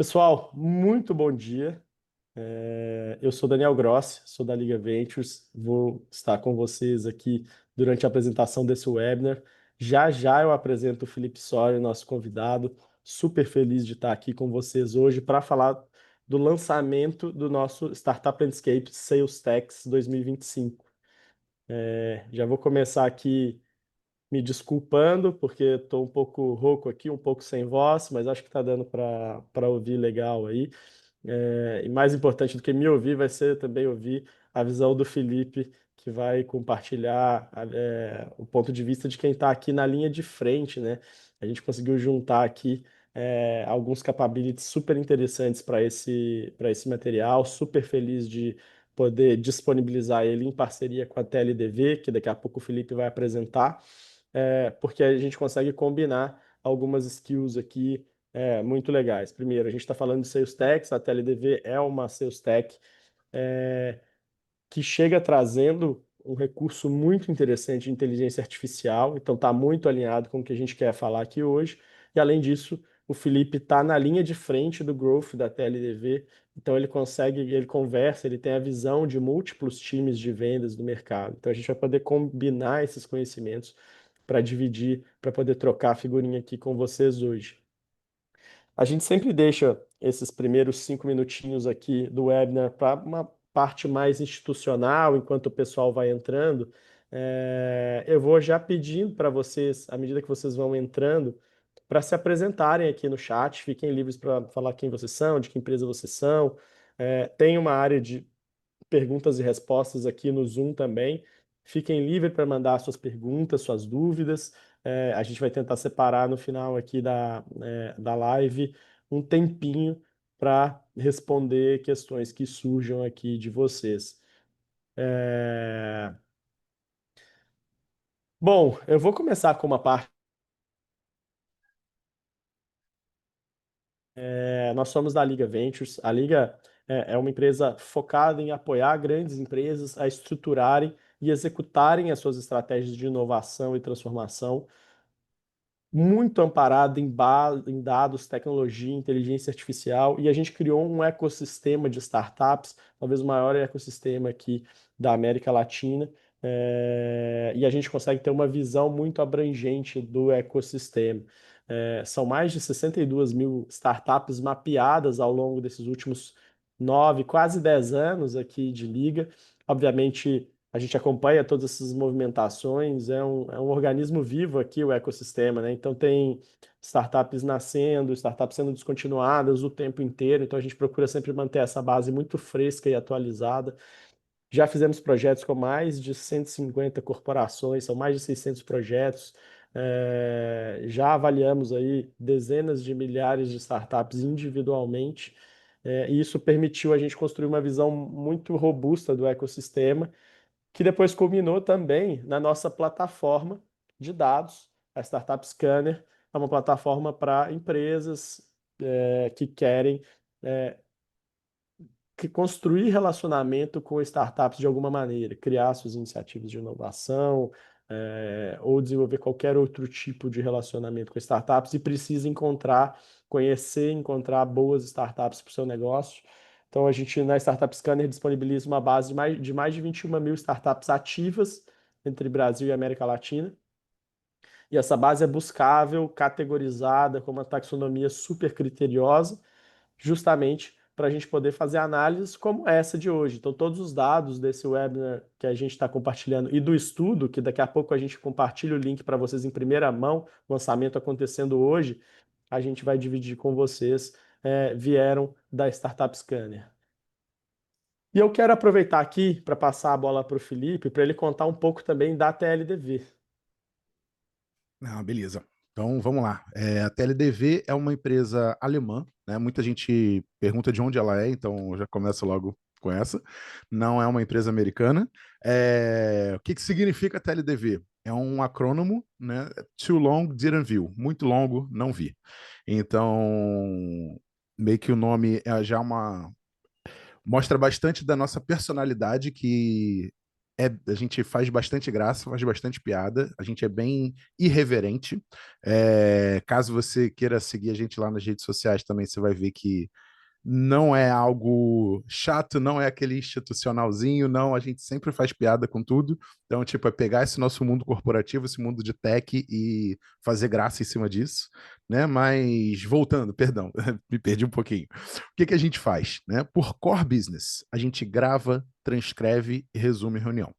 Pessoal, muito bom dia. Eu sou Daniel Grossi, sou da Liga Ventures. Vou estar com vocês aqui durante a apresentação desse webinar. Já já eu apresento o Felipe Soria, nosso convidado. Super feliz de estar aqui com vocês hoje para falar do lançamento do nosso Startup Landscape Sales Tax 2025. Já vou começar aqui me desculpando, porque estou um pouco rouco aqui, um pouco sem voz, mas acho que está dando para ouvir legal aí. E mais importante do que me ouvir vai ser também ouvir a visão do Felipe, que vai compartilhar o ponto de vista de quem está aqui na linha de frente, né? A gente conseguiu juntar aqui alguns capabilities super interessantes para esse material, super feliz de poder disponibilizar ele em parceria com a TLDV, que daqui a pouco o Felipe vai apresentar, porque a gente consegue combinar algumas skills aqui muito legais. Primeiro, a gente está falando de Sales Tax, a TLDV é uma Sales Tech é, que chega trazendo um recurso muito interessante de inteligência artificial, então está muito alinhado com o que a gente quer falar aqui hoje. E além disso, o Felipe está na linha de frente do growth da TLDV, então ele consegue, ele conversa, ele tem a visão de múltiplos times de vendas do mercado. Então a gente vai poder combinar esses conhecimentos para dividir, para poder trocar a figurinha aqui com vocês hoje. A gente sempre deixa esses primeiros 5 minutinhos aqui do webinar para uma parte mais institucional, enquanto o pessoal vai entrando. Eu vou já pedindo para vocês, à medida que vocês vão entrando, para se apresentarem aqui no chat, fiquem livres para falar quem vocês são, de que empresa vocês são. Tem uma área de perguntas e respostas aqui no Zoom também. Fiquem livres para mandar suas perguntas, suas dúvidas. A gente vai tentar separar no final aqui da live um tempinho para responder questões que surjam aqui de vocês. É, Bom, eu vou começar com uma parte. Nós somos da Liga Ventures. A Liga é uma empresa focada em apoiar grandes empresas a estruturarem e executarem as suas estratégias de inovação e transformação, muito amparado em dados, tecnologia, inteligência artificial, e a gente criou um ecossistema de startups, talvez o maior ecossistema aqui da América Latina, e a gente consegue ter uma visão muito abrangente do ecossistema. São mais de 62 mil startups mapeadas ao longo desses últimos 9, quase 10 anos aqui de liga. Obviamente, a gente acompanha todas essas movimentações, é um organismo vivo aqui, o ecossistema, né? Então tem startups nascendo, startups sendo descontinuadas o tempo inteiro, então a gente procura sempre manter essa base muito fresca e atualizada. Já fizemos projetos com mais de 150 corporações, são mais de 600 projetos. Já avaliamos aí dezenas de milhares de startups individualmente, e isso permitiu a gente construir uma visão muito robusta do ecossistema, que depois culminou também na nossa plataforma de dados, a Startup Scanner. É uma plataforma para empresas que querem é, construir relacionamento com startups de alguma maneira, criar suas iniciativas de inovação, ou desenvolver qualquer outro tipo de relacionamento com startups, e precisa encontrar boas startups para o seu negócio. Então, a gente na Startup Scanner disponibiliza uma base de mais de 21 mil startups ativas entre Brasil e América Latina. E essa base é buscável, categorizada, com uma taxonomia super criteriosa, justamente para a gente poder fazer análises como essa de hoje. Então, todos os dados desse webinar que a gente está compartilhando e do estudo, que daqui a pouco a gente compartilha o link para vocês em primeira mão, lançamento acontecendo hoje, a gente vai dividir com vocês, vieram da Startup Scanner. E eu quero aproveitar aqui para passar a bola para o Felipe, para ele contar um pouco também da TLDV. Ah, beleza. Então vamos lá. A TLDV é uma empresa alemã, né? Muita gente pergunta de onde ela é, então eu já começo logo com essa. Não é uma empresa americana. O que que significa TLDV? É um acrônimo, né? Too long, didn't view. Muito longo, não vi. Então, meio que o nome é já uma mostra bastante da nossa personalidade, que a gente faz bastante graça, faz bastante piada, a gente é bem irreverente. Caso você queira seguir a gente lá nas redes sociais também, você vai ver que não é algo chato, não é aquele institucionalzinho, não, a gente sempre faz piada com tudo. Então, tipo, é pegar esse nosso mundo corporativo, esse mundo de tech e fazer graça em cima disso, né? Mas voltando, perdão, me perdi um pouquinho. O que que a gente faz, né? Por core business, a gente grava, transcreve e resume reunião.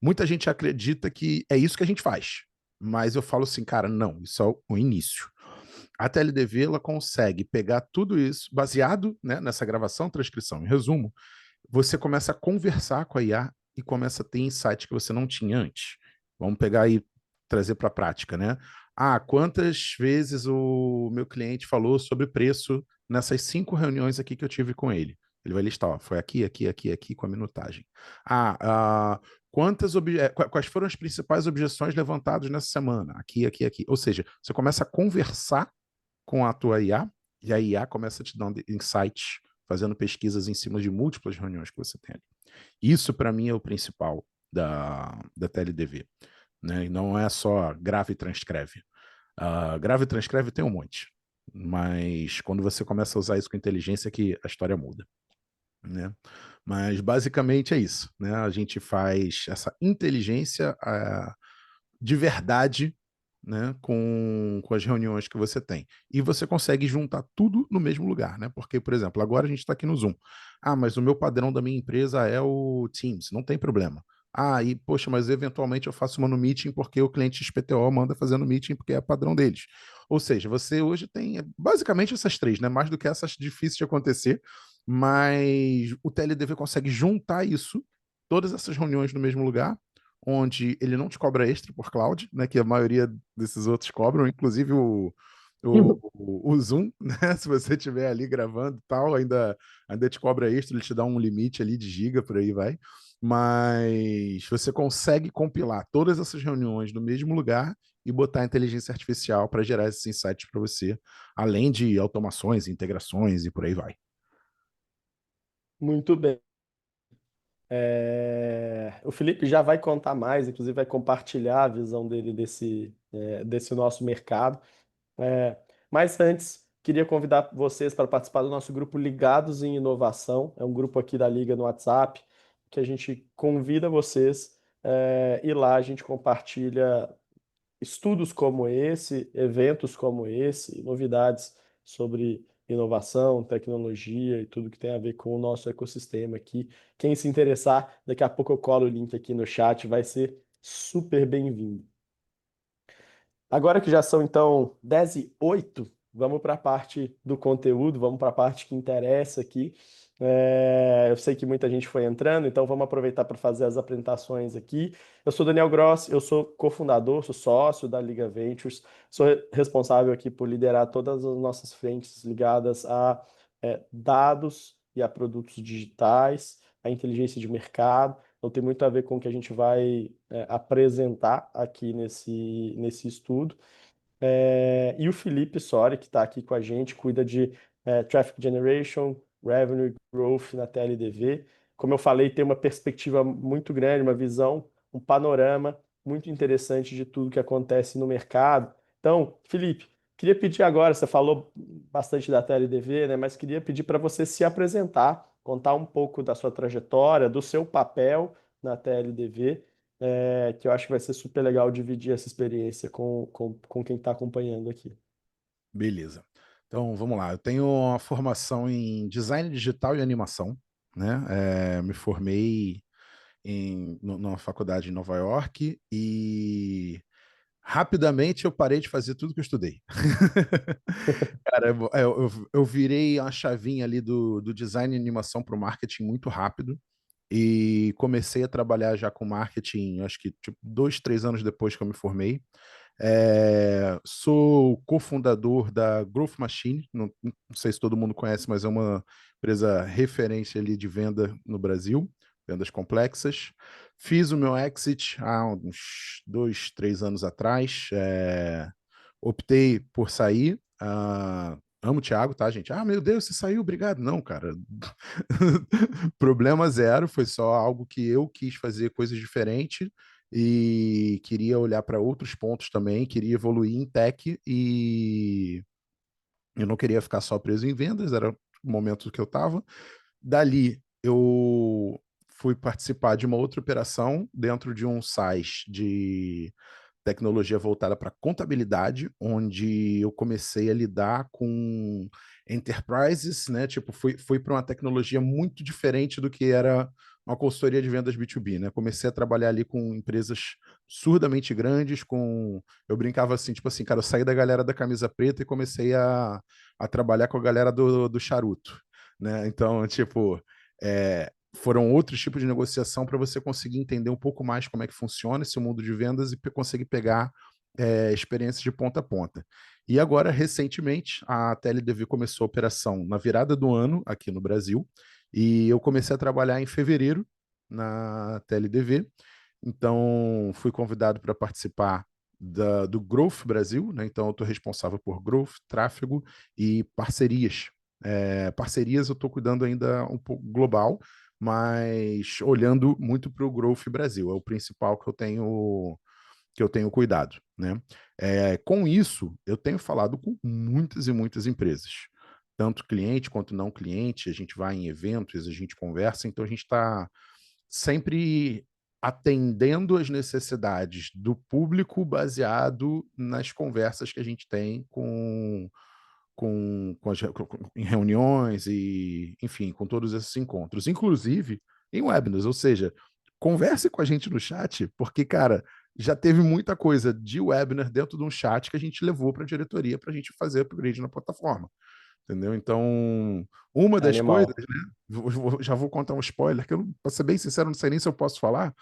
Muita gente acredita que é isso que a gente faz, mas eu falo assim, cara, não, isso é o início. A TLDV ela consegue pegar tudo isso, baseado, né, nessa gravação, transcrição e resumo, você começa a conversar com a IA e começa a ter insights que você não tinha antes. Vamos pegar e trazer para a prática, né? Ah, quantas vezes o meu cliente falou sobre preço nessas 5 reuniões aqui que eu tive com ele? Ele vai listar, ó, foi aqui, aqui, aqui, aqui, com a minutagem. Quais foram as principais objeções levantadas nessa semana? Aqui, aqui, aqui. Ou seja, você começa a conversar com a tua IA, e a IA começa a te dar insights, fazendo pesquisas em cima de múltiplas reuniões que você tem ali. Isso, para mim, é o principal da TLDV. Né? E não é só grave e transcreve. Grave e transcreve tem um monte, mas quando você começa a usar isso com inteligência é que a história muda. Né? Mas basicamente é isso. Né? A gente faz essa inteligência de verdade, né, com as reuniões que você tem. E você consegue juntar tudo no mesmo lugar, né? Porque, por exemplo, agora a gente está aqui no Zoom. Ah, mas o meu padrão da minha empresa é o Teams, não tem problema. Ah, e poxa, mas eventualmente eu faço uma no Meeting porque o cliente XPTO manda fazer no Meeting porque é padrão deles. Ou seja, você hoje tem basicamente essas três, né? Mais do que essas difíceis de acontecer, mas o TLDV consegue juntar isso, todas essas reuniões no mesmo lugar, onde ele não te cobra extra por cloud, né, que a maioria desses outros cobram, inclusive o Zoom, né, se você estiver ali gravando e tal, ainda te cobra extra, ele te dá um limite ali de giga, por aí vai, mas você consegue compilar todas essas reuniões no mesmo lugar e botar a inteligência artificial para gerar esses insights para você, além de automações, integrações e por aí vai. Muito bem. O Felipe já vai contar mais, inclusive vai compartilhar a visão dele desse nosso mercado. É, mas antes, queria convidar vocês para participar do nosso grupo Ligados em Inovação. É um grupo aqui da Liga no WhatsApp, que a gente convida vocês, e lá a gente compartilha estudos como esse, eventos como esse, novidades sobre inovação, tecnologia e tudo que tem a ver com o nosso ecossistema aqui. Quem se interessar, daqui a pouco eu colo o link aqui no chat, vai ser super bem-vindo. Agora que já são então 10h08, vamos para a parte do conteúdo, vamos para a parte que interessa aqui. Eu sei que muita gente foi entrando, então vamos aproveitar para fazer as apresentações aqui. Eu sou Daniel Gross, eu sou cofundador, sou sócio da Liga Ventures, sou responsável aqui por liderar todas as nossas frentes ligadas a dados e a produtos digitais, a inteligência de mercado. Então tem muito a ver com o que a gente vai apresentar aqui nesse estudo. E o Felipe Sori, que está aqui com a gente, cuida de Traffic Generation, Revenue Growth na TLDV. Como eu falei, tem uma perspectiva muito grande, uma visão, um panorama muito interessante de tudo que acontece no mercado. Então, Felipe, queria pedir agora, você falou bastante da TLDV, né, mas queria pedir para você se apresentar, contar um pouco da sua trajetória, do seu papel na TLDV, que eu acho que vai ser super legal dividir essa experiência com quem está acompanhando aqui. Beleza. Então, vamos lá. Eu tenho uma formação em design digital e animação, né? Me formei numa faculdade em Nova York e rapidamente eu parei de fazer tudo que eu estudei. Cara, eu virei a chavinha ali do design e animação para o marketing muito rápido e comecei a trabalhar já com marketing, acho que tipo, 2, 3 anos depois que eu me formei. Sou cofundador da Growth Machine, não sei se todo mundo conhece, mas é uma empresa referência ali de venda no Brasil, vendas complexas. Fiz o meu exit há uns 2, 3 anos atrás. Optei por sair. amo o Thiago, tá, gente? Ah, meu Deus, você saiu, obrigado. Não, cara. Problema zero, foi só algo que eu quis fazer coisas diferentes e queria olhar para outros pontos também, queria evoluir em tech e eu não queria ficar só preso em vendas, era o momento que eu estava. Dali, eu fui participar de uma outra operação dentro de um SaaS de tecnologia voltada para contabilidade, onde eu comecei a lidar com enterprises, né? Tipo, fui para uma tecnologia muito diferente do que era uma consultoria de vendas B2B, né? Comecei a trabalhar ali com empresas surdamente grandes, eu brincava assim, tipo assim, cara, eu saí da galera da camisa preta e comecei a trabalhar com a galera do charuto, né? Então, tipo, foram outros tipos de negociação para você conseguir entender um pouco mais como é que funciona esse mundo de vendas e conseguir pegar experiências de ponta a ponta. E agora, recentemente, a TLDV começou a operação na virada do ano aqui no Brasil, e eu comecei a trabalhar em fevereiro na TLDV. Então, fui convidado para participar do Growth Brasil, né? Então, eu estou responsável por growth, tráfego e parcerias. Parcerias eu estou cuidando ainda um pouco global, mas olhando muito para o Growth Brasil, é o principal que eu tenho cuidado, né? Com isso, eu tenho falado com muitas e muitas empresas, tanto cliente quanto não cliente, a gente vai em eventos, a gente conversa, então a gente está sempre atendendo às necessidades do público baseado nas conversas que a gente tem em reuniões e, enfim, com todos esses encontros, inclusive em webinars, ou seja, converse com a gente no chat, porque, cara, já teve muita coisa de webinar dentro de um chat que a gente levou para a diretoria para a gente fazer upgrade na plataforma. Entendeu? Então, uma das coisas, Animal. né? Já vou contar um spoiler, que eu, para ser bem sincero, não sei nem se eu posso falar,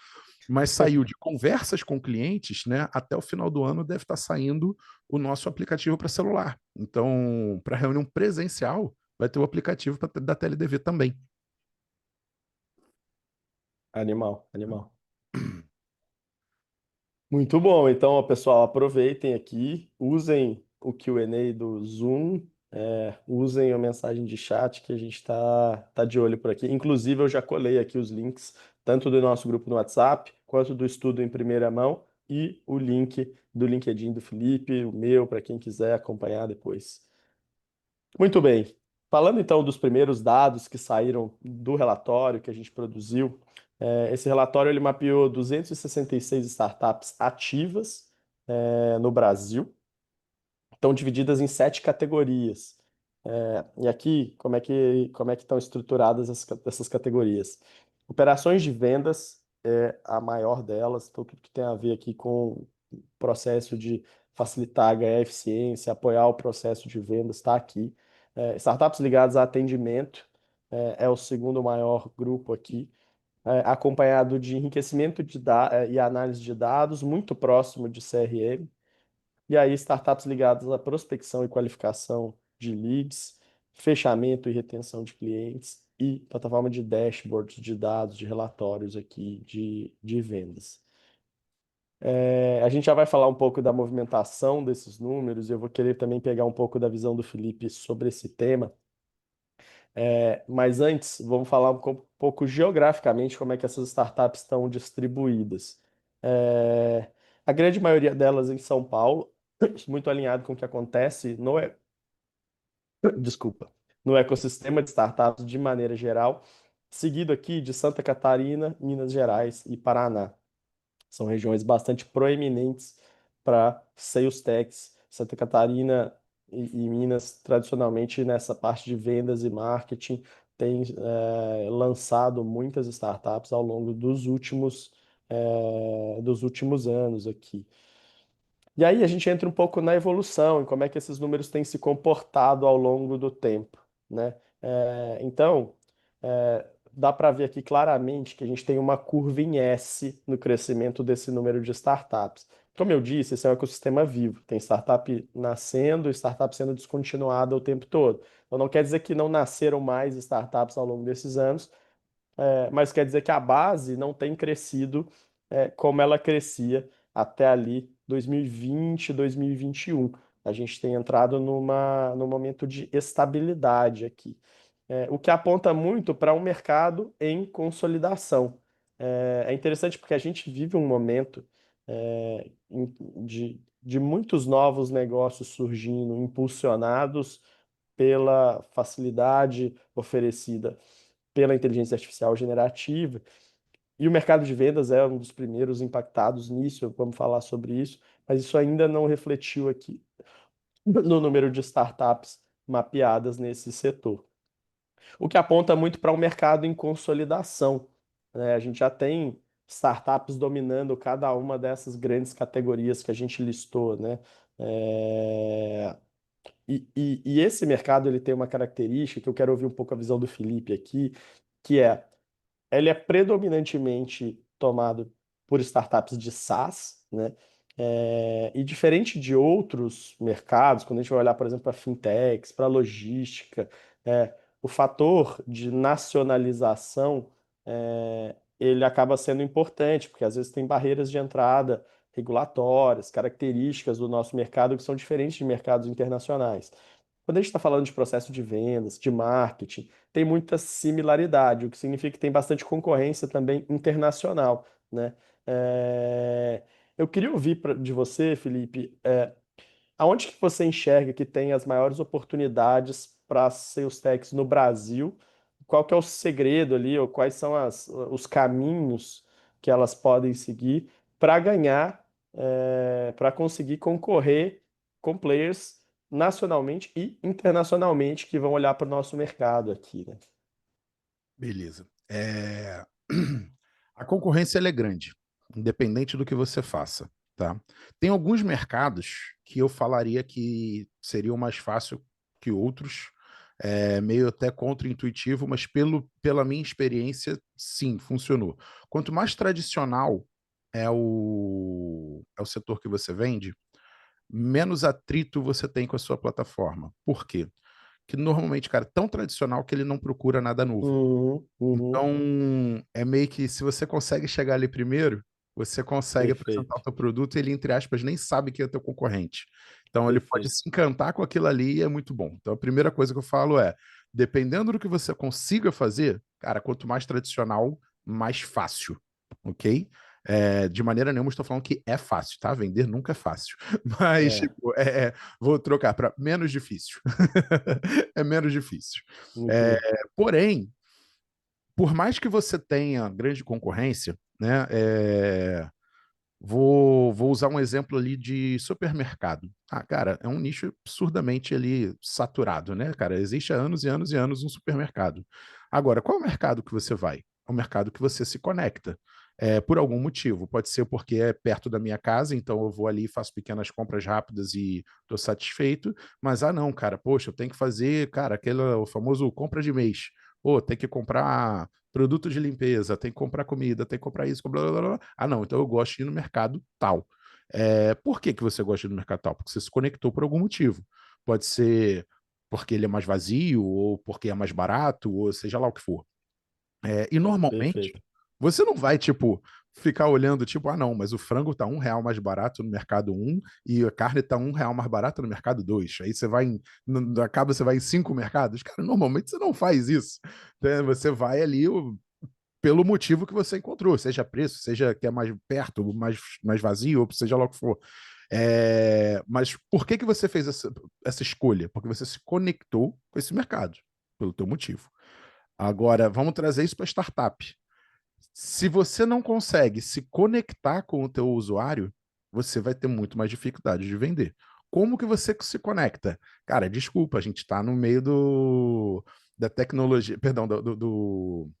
mas saiu de conversas com clientes, né? Até o final do ano deve estar saindo o nosso aplicativo para celular. Então, para reunião presencial, vai ter o aplicativo da TLDV também. Animal, animal. Muito bom. Então, ó, pessoal, aproveitem aqui, usem o Q&A do Zoom, usem a mensagem de chat que a gente tá de olho por aqui. Inclusive, eu já colei aqui os links, tanto do nosso grupo no WhatsApp, quanto do estudo em primeira mão, e o link do LinkedIn do Felipe, o meu, para quem quiser acompanhar depois. Muito bem. Falando então dos primeiros dados que saíram do relatório que a gente produziu, esse relatório ele mapeou 266 startups ativas, no Brasil, estão divididas em 7 categorias. E aqui, como é que estão estruturadas essas categorias? Operações de vendas é a maior delas, então tudo que tem a ver aqui com o processo de facilitar, ganhar eficiência, apoiar o processo de vendas, está aqui. Startups ligadas a atendimento é o segundo maior grupo aqui, acompanhado de enriquecimento e análise de dados, muito próximo de CRM. E aí, startups ligadas à prospecção e qualificação de leads, fechamento e retenção de clientes e plataforma de dashboards, de dados, de relatórios aqui de vendas. A gente já vai falar um pouco da movimentação desses números, e eu vou querer também pegar um pouco da visão do Felipe sobre esse tema. Mas antes, vamos falar pouco geograficamente como é que essas startups estão distribuídas. É, a grande maioria delas em São Paulo, muito alinhado com o que acontece desculpa, no ecossistema de startups de maneira geral, seguido aqui de Santa Catarina, Minas Gerais e Paraná. São regiões bastante proeminentes para sales techs. Santa Catarina e Minas, tradicionalmente, nessa parte de vendas e marketing, tem lançado muitas startups ao longo dos últimos anos aqui. E aí a gente entra um pouco na evolução, em como é que esses números têm se comportado ao longo do tempo, né? Então, dá para ver aqui claramente que a gente tem uma curva em S no crescimento desse número de startups. Como eu disse, esse é um ecossistema vivo. Tem startup nascendo, startup sendo descontinuada o tempo todo. Então não quer dizer que não nasceram mais startups ao longo desses anos, mas quer dizer que a base não tem crescido como ela crescia até ali 2020, 2021. A gente tem entrado num momento de estabilidade aqui, o que aponta muito para um mercado em consolidação. É interessante porque a gente vive um momento de muitos novos negócios surgindo, impulsionados pela facilidade oferecida pela inteligência artificial generativa. E o mercado de vendas é um dos primeiros impactados nisso, vamos falar sobre isso, mas isso ainda não refletiu aqui no número de startups mapeadas nesse setor. O que aponta muito para um mercado em consolidação, né? A gente já tem startups dominando cada uma dessas grandes categorias que a gente listou, né? É, e esse mercado ele tem uma característica que eu quero ouvir um pouco a visão do Felipe aqui, que é ele é predominantemente tomado por startups de SaaS, né? E diferente de outros mercados, quando a gente vai olhar, por exemplo, para fintechs, para logística, o fator de nacionalização ele acaba sendo importante, porque às vezes tem barreiras de entrada regulatórias, características do nosso mercado que são diferentes de mercados internacionais. Quando a gente está falando de processo de vendas, de marketing, tem muita similaridade, o que significa que tem bastante concorrência também internacional, né? É, Eu queria ouvir de você, Felipe, aonde que você enxerga que tem as maiores oportunidades para sales techs no Brasil? Qual que é o segredo ali, ou quais são os caminhos que elas podem seguir para ganhar, para conseguir concorrer com players nacionalmente e internacionalmente que vão olhar para o nosso mercado aqui, né? Beleza. A concorrência ela é grande, independente do que você faça, tá? Tem alguns mercados que eu falaria que seriam mais fácil que outros, meio até contra-intuitivo, mas pela minha experiência, sim, funcionou. Quanto mais tradicional é o setor que você vende, menos atrito você tem com a sua plataforma. Por quê? Que normalmente, cara, é tão tradicional que ele não procura nada novo. Uhum, uhum, Então, é meio que se você consegue chegar ali primeiro, você consegue apresentar o perfeito, teu produto e ele, entre aspas, nem sabe que é teu concorrente. Então, ele pode perfeito. se encantar com aquilo ali e é muito bom. Então, a primeira coisa que eu falo é, dependendo do que você consiga fazer, cara, quanto mais tradicional, mais fácil, ok? De maneira nenhuma estou falando que é fácil, tá? Vender nunca é fácil. Mas, É, tipo, vou trocar para menos difícil. É menos difícil. muito É, bom. porém, por mais que você tenha grande concorrência, né? Vou usar um exemplo ali de supermercado. Ah, cara, é um nicho absurdamente ali saturado, né, cara? Existe há anos e anos e anos um supermercado. Agora, qual é o mercado que você vai? É um mercado que você se conecta. Por algum motivo. Pode ser porque é perto da minha casa, então eu vou ali, faço pequenas compras rápidas e estou satisfeito. Mas, não, cara, poxa, eu tenho que fazer, cara, o famoso compra de mês. Pô, tem que comprar produto de limpeza, tem que comprar comida, tem que comprar isso, blá, blá, blá, blá. Ah, não, então eu gosto de ir no mercado tal. Por que que você gosta de ir no mercado tal? Porque você se conectou por algum motivo. Pode ser porque ele é mais vazio, ou porque é mais barato, ou seja lá o que for. E normalmente, Perfeito. você não vai, tipo, ficar olhando, tipo, ah, não, mas o frango tá R$ 1 mais barato no mercado um e a carne tá R$ 1 mais barato no mercado 2. Aí você vai acaba você vai em 5 mercados. Cara, normalmente você não faz isso, né? Você vai ali pelo motivo que você encontrou, seja preço, seja que é mais perto, mais vazio, ou seja lá o que for. Mas por que que você fez essa escolha? Porque você se conectou com esse mercado, pelo teu motivo. Agora, vamos trazer isso para startup. Se você não consegue se conectar com o teu usuário, você vai ter muito mais dificuldade de vender. Como que você se conecta? Cara, desculpa, a gente está no meio da tecnologia, perdão, do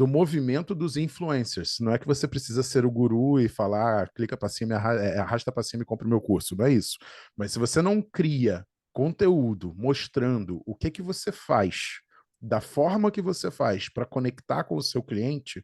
movimento dos influencers. Não é que você precisa ser o guru e falar, clica para cima, arrasta para cima e compra o meu curso. Não é isso. Mas se você não cria conteúdo mostrando o que que você faz, da forma que você faz para conectar com o seu cliente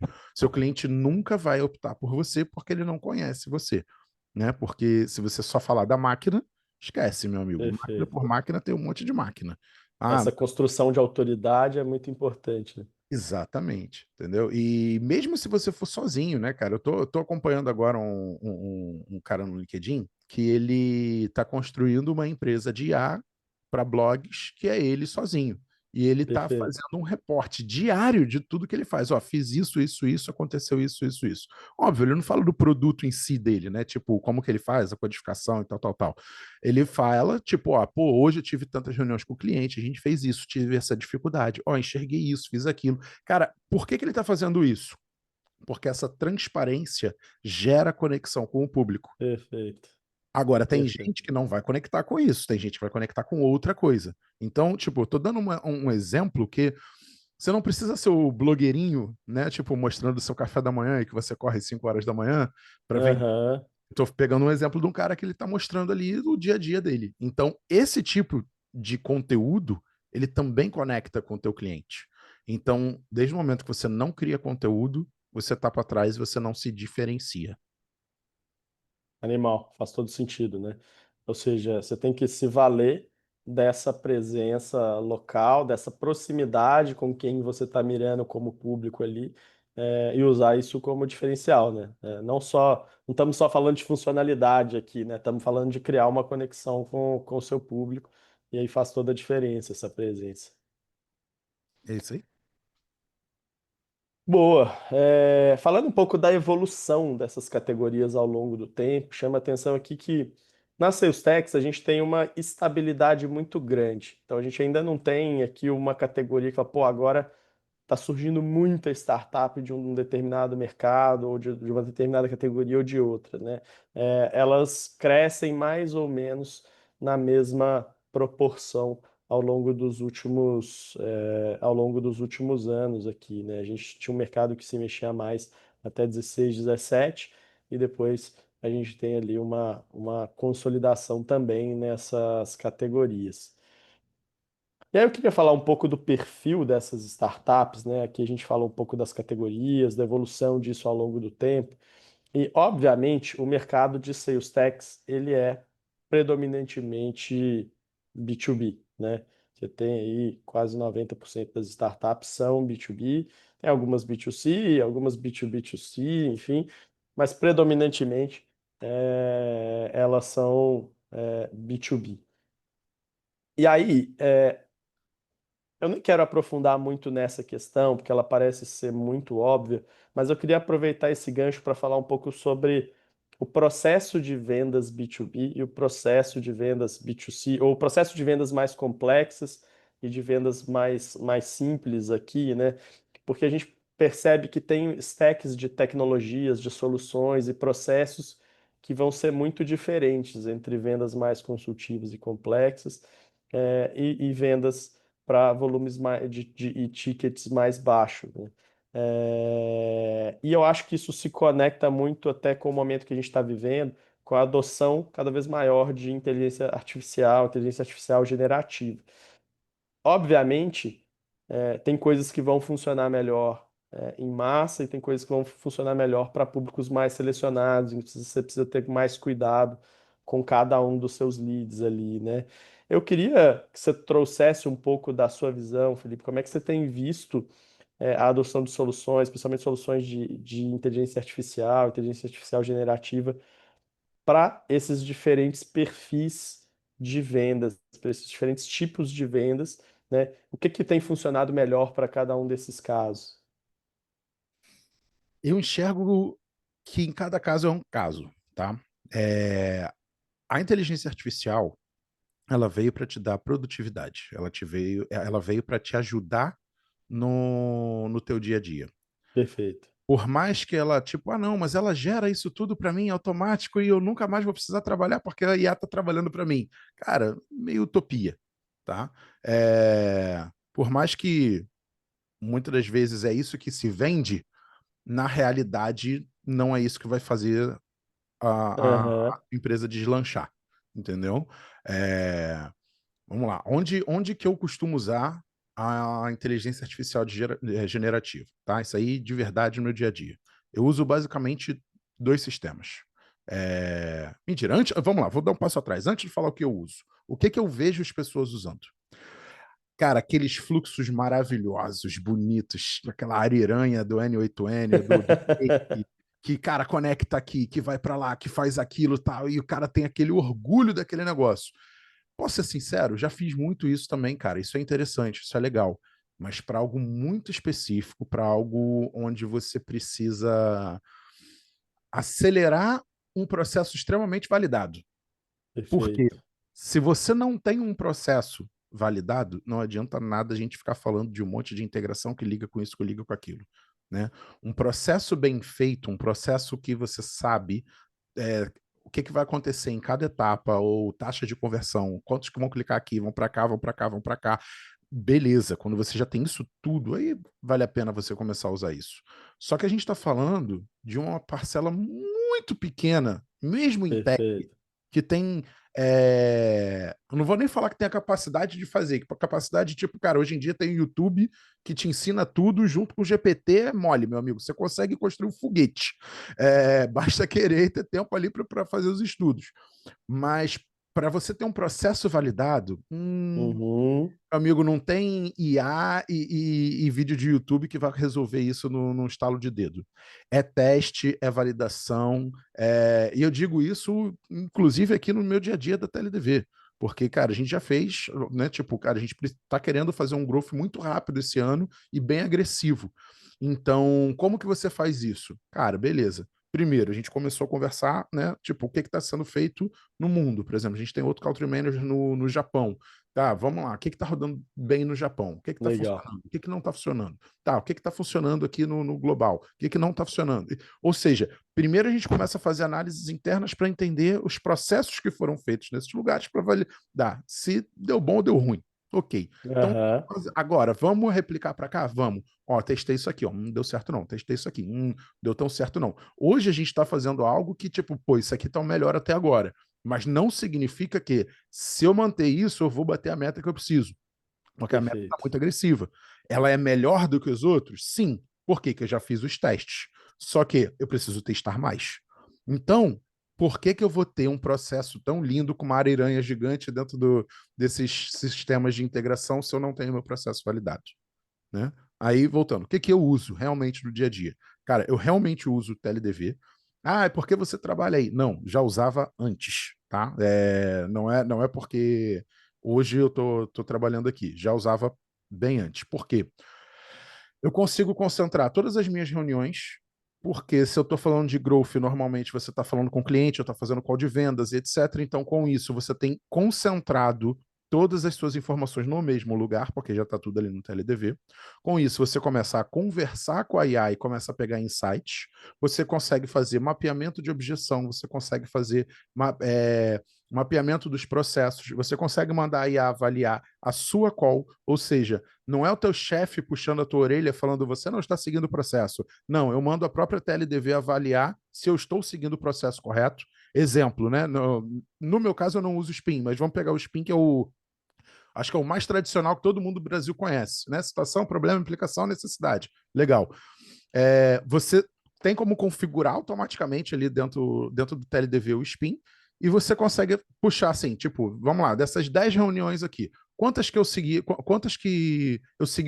nunca vai optar por você porque ele não conhece você, né? Porque se você só falar da máquina, esquece, meu amigo. Máquina Perfeito. por máquina tem um monte de máquina. Ah, Essa construção de autoridade é muito importante, né? exatamente, entendeu? E mesmo se você for sozinho, né, cara? Eu tô acompanhando agora um cara no LinkedIn. que ele está construindo uma empresa de IA para blogs que é ele sozinho. E ele está Perfeito. fazendo um reporte diário de tudo que ele faz. Ó, fiz isso, isso, isso, aconteceu isso, isso, isso. Óbvio, ele não fala do produto em si dele, né? Tipo, como que ele faz, a codificação e tal, tal, tal. Ele fala, tipo, ó, pô, hoje eu tive tantas reuniões com o cliente, a gente fez isso, tive essa dificuldade. Ó, enxerguei isso, fiz aquilo. Cara, por que que ele está fazendo isso? Porque essa transparência gera conexão com o público. Perfeito. Agora, tem Perfeito. gente que não vai conectar com isso, tem gente que vai conectar com outra coisa. Então, tipo, eu tô dando um exemplo que você não precisa ser o blogueirinho, né? Tipo, mostrando o seu café da manhã e que você corre 5 horas da manhã para vender. Aham. Estou pegando um exemplo de um cara que ele está mostrando ali o dia a dia dele. Então, esse tipo de conteúdo, ele também conecta com o teu cliente. Então, desde o momento que você não cria conteúdo, você tá para trás e você não se diferencia. Animal, faz todo sentido, né? Ou seja, você tem que se valer dessa presença local, dessa proximidade com quem você está mirando como público ali, e usar isso como diferencial, né? Não estamos só falando de funcionalidade aqui, né? Estamos falando de criar uma conexão com o seu público, e aí faz toda a diferença essa presença. É isso aí? Boa. Falando um pouco da evolução dessas categorias ao longo do tempo, chama atenção aqui que na Sales Tax a gente tem uma estabilidade muito grande. Então a gente ainda não tem aqui uma categoria que fala, pô, agora está surgindo muita startup de um determinado mercado, ou de uma determinada categoria ou de outra, né? Elas crescem mais ou menos na mesma proporção ao longo dos últimos anos aqui, né? A gente tinha um mercado que se mexia mais até 16, 17, e depois a gente tem ali uma consolidação também nessas categorias. E aí eu queria falar um pouco do perfil dessas startups, né? Aqui a gente fala um pouco das categorias, da evolução disso ao longo do tempo. E, obviamente, o mercado de sales tax, ele é predominantemente B2B, né? Você tem aí quase 90% das startups são B2B, tem algumas B2C, algumas B2B2C, enfim, mas predominantemente elas são B2B. E aí, eu nem quero aprofundar muito nessa questão, porque ela parece ser muito óbvia, mas eu queria aproveitar esse gancho para falar um pouco sobre o processo de vendas B2B e o processo de vendas B2C, ou o processo de vendas mais complexas e de vendas mais simples aqui, né? Porque a gente percebe que tem stacks de tecnologias, de soluções e processos que vão ser muito diferentes entre vendas mais consultivas e complexas, e vendas para volumes e tickets mais baixos, né? E eu acho que isso se conecta muito até com o momento que a gente está vivendo, com a adoção cada vez maior de inteligência artificial generativa. Obviamente, tem coisas que vão funcionar melhor em massa e tem coisas que vão funcionar melhor para públicos mais selecionados, em que você precisa ter mais cuidado com cada um dos seus leads ali, né? Eu queria que você trouxesse um pouco da sua visão, Felipe, como é que você tem visto a adoção de soluções, principalmente soluções de inteligência artificial generativa, para esses diferentes perfis de vendas, para esses diferentes tipos de vendas, né? O que que tem funcionado melhor para cada um desses casos? Eu enxergo que em cada caso é um caso, tá? É, a inteligência artificial, ela veio para te dar produtividade, ela veio para te ajudar no teu dia a dia. Perfeito. Por mais que ela, tipo, ah, não, mas ela gera isso tudo para mim automático e eu nunca mais vou precisar trabalhar porque a IA tá trabalhando para mim. Cara, meio utopia, tá? Por mais que muitas das vezes é isso que se vende, na realidade não é isso que vai fazer a Aham, empresa deslanchar, entendeu? É, vamos lá. Onde que eu costumo usar a inteligência artificial generativa, tá? Isso aí de verdade no meu dia a dia. Eu uso basicamente dois sistemas. Mentira, vamos lá, vou dar um passo atrás. Antes de falar o que eu uso, o que que eu vejo as pessoas usando? Cara, aqueles fluxos maravilhosos, bonitos, aquela ariranha do N8N, do Cake, que, cara, conecta aqui, que vai para lá, que faz aquilo e tal, e o cara tem aquele orgulho daquele negócio. Posso ser sincero, já fiz muito isso também, cara. Isso é interessante, isso é legal. Mas para algo muito específico, para algo onde você precisa acelerar um processo extremamente validado. Por quê? Perfeito. Se você não tem um processo validado, não adianta nada a gente ficar falando de um monte de integração que liga com isso, que liga com aquilo. Né? Um processo bem feito, um processo que você sabe o que, que vai acontecer em cada etapa, ou taxa de conversão, quantos que vão clicar aqui, vão para cá, vão para cá, vão para cá. Beleza, quando você já tem isso tudo, aí vale a pena você começar a usar isso. Só que a gente está falando de uma parcela muito pequena, mesmo em tech, Perfeito. que tem. Eu não vou nem falar que tem a capacidade de fazer, que a capacidade, tipo, cara, hoje em dia tem o YouTube que te ensina tudo junto com o GPT, é mole, meu amigo. Você consegue construir um foguete. Basta querer e ter tempo ali para fazer os estudos. Mas para você ter um processo validado, Uhum. amigo, não tem IA e vídeo de YouTube que vai resolver isso no estalo de dedo. É teste, é validação, e eu digo isso, inclusive, aqui no meu dia a dia da TLDV. Porque, cara, a gente já fez, né? Tipo, cara, a gente tá querendo fazer um growth muito rápido esse ano e bem agressivo. Então, como que você faz isso? Cara, beleza. Primeiro, a gente começou a conversar, né? Tipo, o que está sendo feito no mundo. Por exemplo, a gente tem outro country manager no Japão. Tá, vamos lá. O que está rodando bem no Japão? O que está Legal. funcionando? O que não está funcionando? Tá, o que está funcionando aqui no global? O que não está funcionando? Ou seja, primeiro a gente começa a fazer análises internas para entender os processos que foram feitos nesses lugares para validar se deu bom ou deu ruim. Ok. Então, Aham. agora, vamos replicar para cá? Vamos. Ó, testei isso aqui, ó. Não deu certo não. Testei isso aqui. Deu tão certo não. Hoje a gente está fazendo algo que, tipo, pô, isso aqui tá o melhor até agora. Mas não significa que, se eu manter isso, eu vou bater a meta que eu preciso. Porque a meta está Perfeito. muito agressiva. Ela é melhor do que os outros? Sim. Por quê? Que eu já fiz os testes. Só que eu preciso testar mais. Então, por que que eu vou ter um processo tão lindo com uma aranha gigante dentro desses sistemas de integração se eu não tenho meu processo validado? Né? Aí, voltando, o que que eu uso realmente no dia a dia? Cara, eu realmente uso o TLDV. Ah, é porque você trabalha aí? Não, já usava antes, tá? Não é porque hoje eu tô trabalhando aqui. Já usava bem antes. Por quê? Eu consigo concentrar todas as minhas reuniões, porque se eu estou falando de growth, normalmente você está falando com o cliente, eu estou fazendo call de vendas, etc. Então, com isso, você tem concentrado todas as suas informações no mesmo lugar, porque já está tudo ali no TLDV. Com isso, você começa a conversar com a IA e começa a pegar insights. Você consegue fazer mapeamento de objeção, você consegue fazer mapeamento dos processos, você consegue mandar a IA avaliar a sua call, ou seja, não é o teu chefe puxando a tua orelha falando você não está seguindo o processo. Não, eu mando a própria TLDV avaliar se eu estou seguindo o processo correto. Exemplo, né? No meu caso, eu não uso o SPIN, mas vamos pegar o SPIN, que é acho que é o mais tradicional que todo mundo do Brasil conhece, né? Situação, problema, implicação, necessidade. Legal. Você tem como configurar automaticamente ali dentro do TLDV o SPIN, e você consegue puxar assim, tipo, vamos lá, dessas 10 reuniões aqui, quantas que eu segui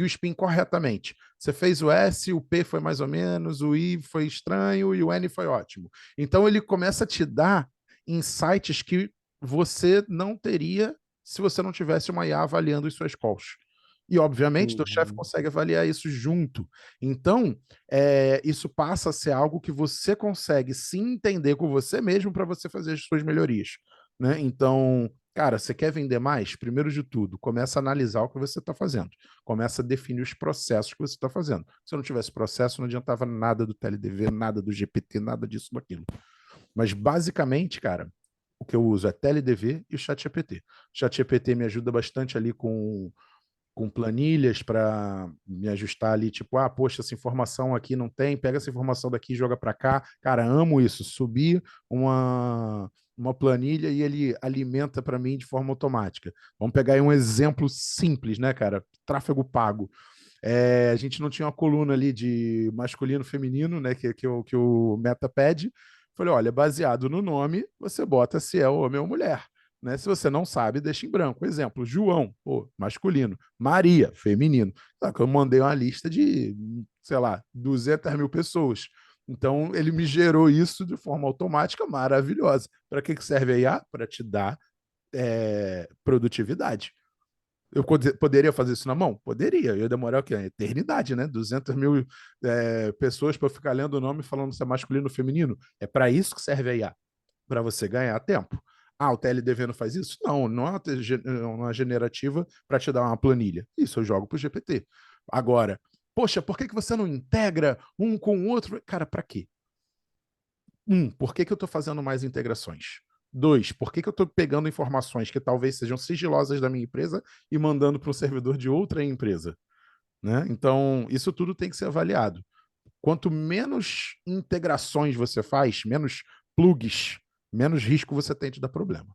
o SPIN corretamente? Você fez o S, o P foi mais ou menos, o I foi estranho e o N foi ótimo. Então ele começa a te dar insights que você não teria se você não tivesse uma IA avaliando as suas calls. E, obviamente, teu chefe Uhum. consegue avaliar isso junto. Então, isso passa a ser algo que você consegue se entender com você mesmo para você fazer as suas melhorias. Né? Então, cara, você quer vender mais? Primeiro de tudo, começa a analisar o que você está fazendo. Começa a definir os processos que você está fazendo. Se não tivesse processo, não adiantava nada do TLDV, nada do GPT, nada disso, daquilo. Mas, basicamente, cara, o que eu uso é TLDV e o ChatGPT. O ChatGPT me ajuda bastante ali com planilhas para me ajustar ali, tipo, poxa, essa informação aqui não tem, pega essa informação daqui e joga para cá. Cara, amo isso, subir uma planilha e ele alimenta para mim de forma automática. Vamos pegar aí um exemplo simples, né, cara? Tráfego pago. A gente não tinha uma coluna ali de masculino e feminino, né, que o Meta pede. Falei, olha, baseado no nome, você bota se é homem ou mulher. Né? Se você não sabe, deixa em branco. Exemplo, João, pô, masculino. Maria, feminino. Só que eu mandei uma lista de, sei lá, 200 mil pessoas. Então, ele me gerou isso de forma automática, maravilhosa. Para que serve a IA? Para te dar produtividade. Eu poderia fazer isso na mão? Poderia. Eu ia demorar o quê? A eternidade, né? 200 mil pessoas para ficar lendo o nome e falando se é masculino ou feminino. É para isso que serve a IA, para você ganhar tempo. Ah, o TLDV não faz isso? Não, não é uma generativa para te dar uma planilha. Isso eu jogo para o GPT. Agora, poxa, por que você não integra um com o outro? Cara, para quê? Por que eu estou fazendo mais integrações? Dois, por que eu estou pegando informações que talvez sejam sigilosas da minha empresa e mandando para um servidor de outra empresa? Né? Então, isso tudo tem que ser avaliado. Quanto menos integrações você faz, menos plugs, menos risco você tem de dar problema.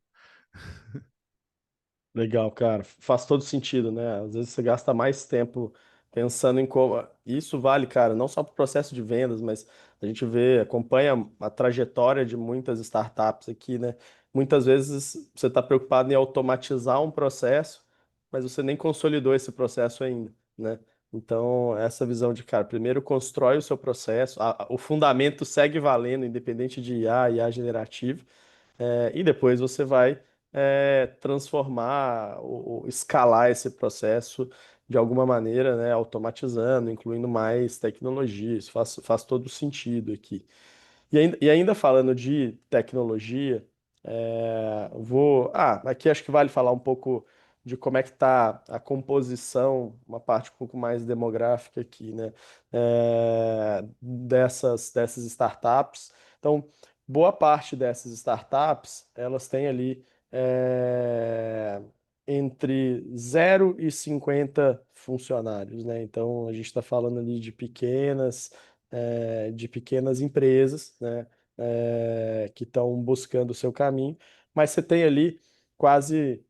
Legal, cara. Faz todo sentido, né? Às vezes você gasta mais tempo pensando em como. Isso vale, cara, não só para o processo de vendas, mas a gente vê, acompanha a trajetória de muitas startups aqui, né? Muitas vezes você está preocupado em automatizar um processo, mas você nem consolidou esse processo ainda, né? Então, essa visão de, cara, primeiro constrói o seu processo, o fundamento segue valendo, independente de IA generativo. E depois você vai transformar ou escalar esse processo de alguma maneira, né, automatizando, incluindo mais tecnologia. Isso faz todo sentido aqui. E ainda falando de tecnologia, aqui acho que vale falar um pouco de como é que está a composição, uma parte um pouco mais demográfica aqui, né? Dessas startups. Então, boa parte dessas startups, elas têm ali é, entre 0 e 50 funcionários, né? Então, a gente está falando ali de pequenas empresas, né? Que estão buscando o seu caminho, mas você tem ali quase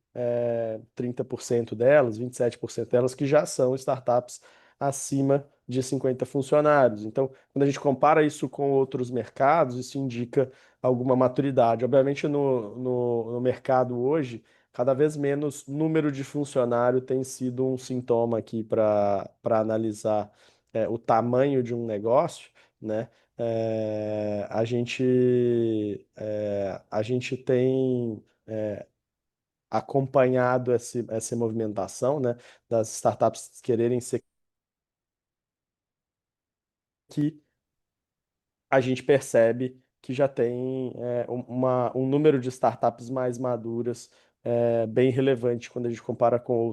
30% delas, 27% delas, que já são startups acima de 50 funcionários. Então, quando a gente compara isso com outros mercados, isso indica alguma maturidade. Obviamente, no mercado hoje, cada vez menos número de funcionário tem sido um sintoma aqui para analisar o tamanho de um negócio, né? A gente tem acompanhado essa movimentação, né, das startups quererem ser aqui. A gente percebe que já tem um número de startups mais maduras bem relevante quando a gente compara com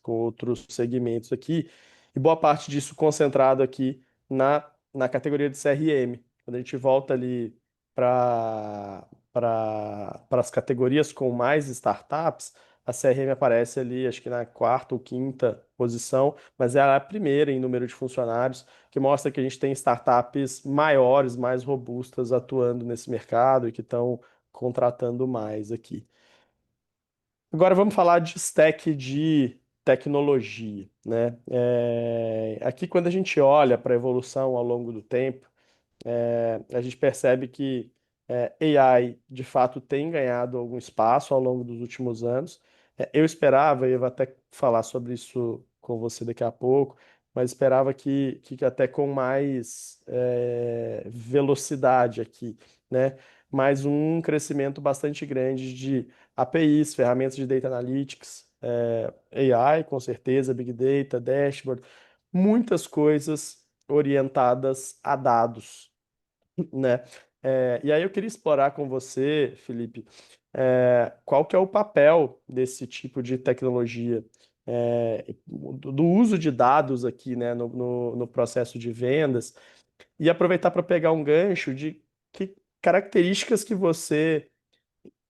outros segmentos aqui, e boa parte disso concentrado aqui na categoria de CRM. Quando a gente volta ali para as categorias com mais startups, a CRM aparece ali, acho que na quarta ou quinta posição, mas ela é a primeira em número de funcionários, que mostra que a gente tem startups maiores, mais robustas atuando nesse mercado e que estão contratando mais aqui. Agora vamos falar de stack de tecnologia, né? Aqui, quando a gente olha para a evolução ao longo do tempo, a gente percebe que AI de fato tem ganhado algum espaço ao longo dos últimos anos. Eu esperava, e eu vou até falar sobre isso com você daqui a pouco, mas esperava que até com mais velocidade aqui, né? Mais um crescimento bastante grande de APIs, ferramentas de data analytics, AI, com certeza, Big Data, dashboard, muitas coisas orientadas a dados, né? E aí eu queria explorar com você, Felipe, qual que é o papel desse tipo de tecnologia, do uso de dados aqui, né, no processo de vendas, e aproveitar para pegar um gancho de que características que você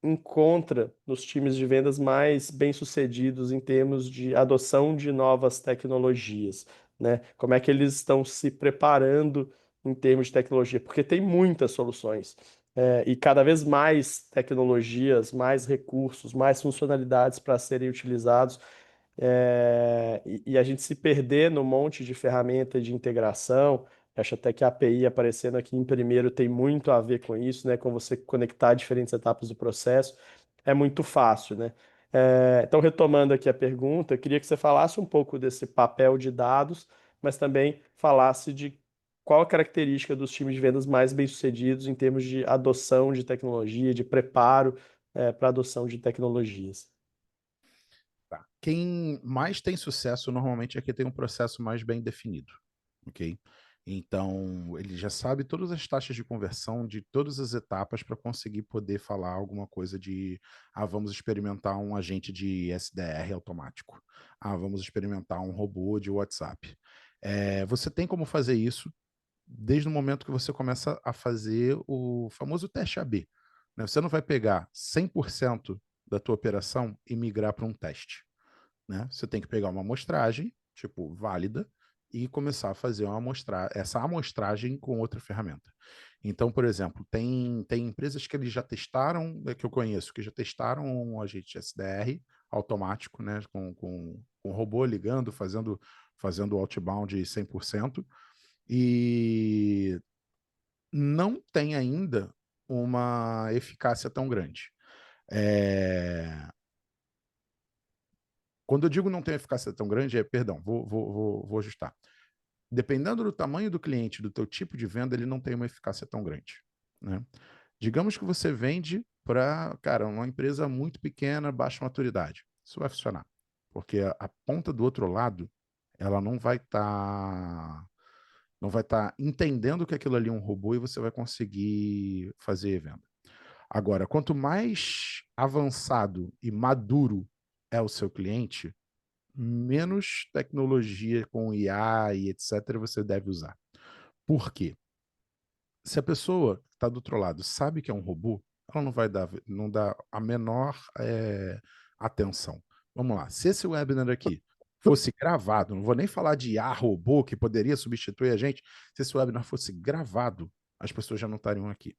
encontra nos times de vendas mais bem-sucedidos em termos de adoção de novas tecnologias, né? Como é que eles estão se preparando em termos de tecnologia? Porque tem muitas soluções, e cada vez mais tecnologias, mais recursos, mais funcionalidades para serem utilizados, e a gente se perder no monte de ferramenta de integração. Acho até que a API aparecendo aqui em primeiro tem muito a ver com isso, né? Com você conectar diferentes etapas do processo. É muito fácil, né? Então, retomando aqui a pergunta, eu queria que você falasse um pouco desse papel de dados, mas também falasse de qual a característica dos times de vendas mais bem-sucedidos em termos de adoção de tecnologia, de preparo, para adoção de tecnologias? Tá. Quem mais tem sucesso normalmente é quem tem um processo mais bem definido, ok? Então, ele já sabe todas as taxas de conversão de todas as etapas para conseguir poder falar alguma coisa de, vamos experimentar um agente de SDR automático. Vamos experimentar um robô de WhatsApp. Você tem como fazer isso desde o momento que você começa a fazer o famoso teste AB, né? Você não vai pegar 100% da tua operação e migrar para um teste, né? Você tem que pegar uma amostragem, tipo, válida, e começar a fazer essa amostragem com outra ferramenta. Então, por exemplo, tem empresas que eles já testaram, que eu conheço, que já testaram um agente SDR automático, né? Com robô ligando, fazendo o outbound 100%, e não tem ainda uma eficácia tão grande. É, Quando eu digo não tem eficácia tão grande, perdão, vou ajustar. Dependendo do tamanho do cliente, do teu tipo de venda, ele não tem uma eficácia tão grande, né? Digamos que você vende para, cara, uma empresa muito pequena, baixa maturidade. Isso vai funcionar, porque a ponta do outro lado, ela não vai estar entendendo que aquilo ali é um robô e você vai conseguir fazer venda. Agora, quanto mais avançado e maduro é o seu cliente, menos tecnologia com IA e etc. você deve usar. Por quê? Se a pessoa que está do outro lado sabe que é um robô, ela não dá a menor atenção. Vamos lá. Se esse webinar aqui fosse gravado, não vou nem falar de IA robô que poderia substituir a gente, se esse webinar fosse gravado, as pessoas já não estariam aqui.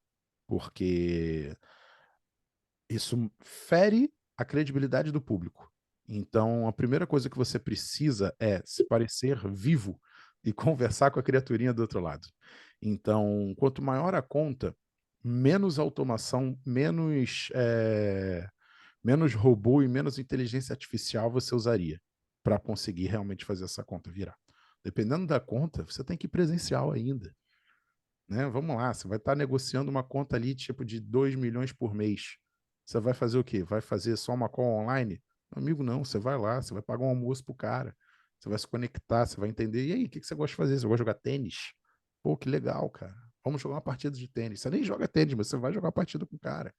Porque isso fere a credibilidade do público. Então, a primeira coisa que você precisa é se parecer vivo e conversar com a criaturinha do outro lado. Então, quanto maior a conta, menos automação, menos robô e menos inteligência artificial você usaria para conseguir realmente fazer essa conta virar. Dependendo da conta, você tem que ir presencial ainda, né? Vamos lá, você vai estar negociando uma conta ali tipo de 2 milhões por mês. Você vai fazer o quê? Vai fazer só uma call online? Amigo, não, você vai lá, você vai pagar um almoço pro cara, você vai se conectar, você vai entender. E aí, o que você gosta de fazer? Você gosta de jogar tênis? Pô, que legal, cara. Vamos jogar uma partida de tênis. Você nem joga tênis, mas você vai jogar uma partida com o cara.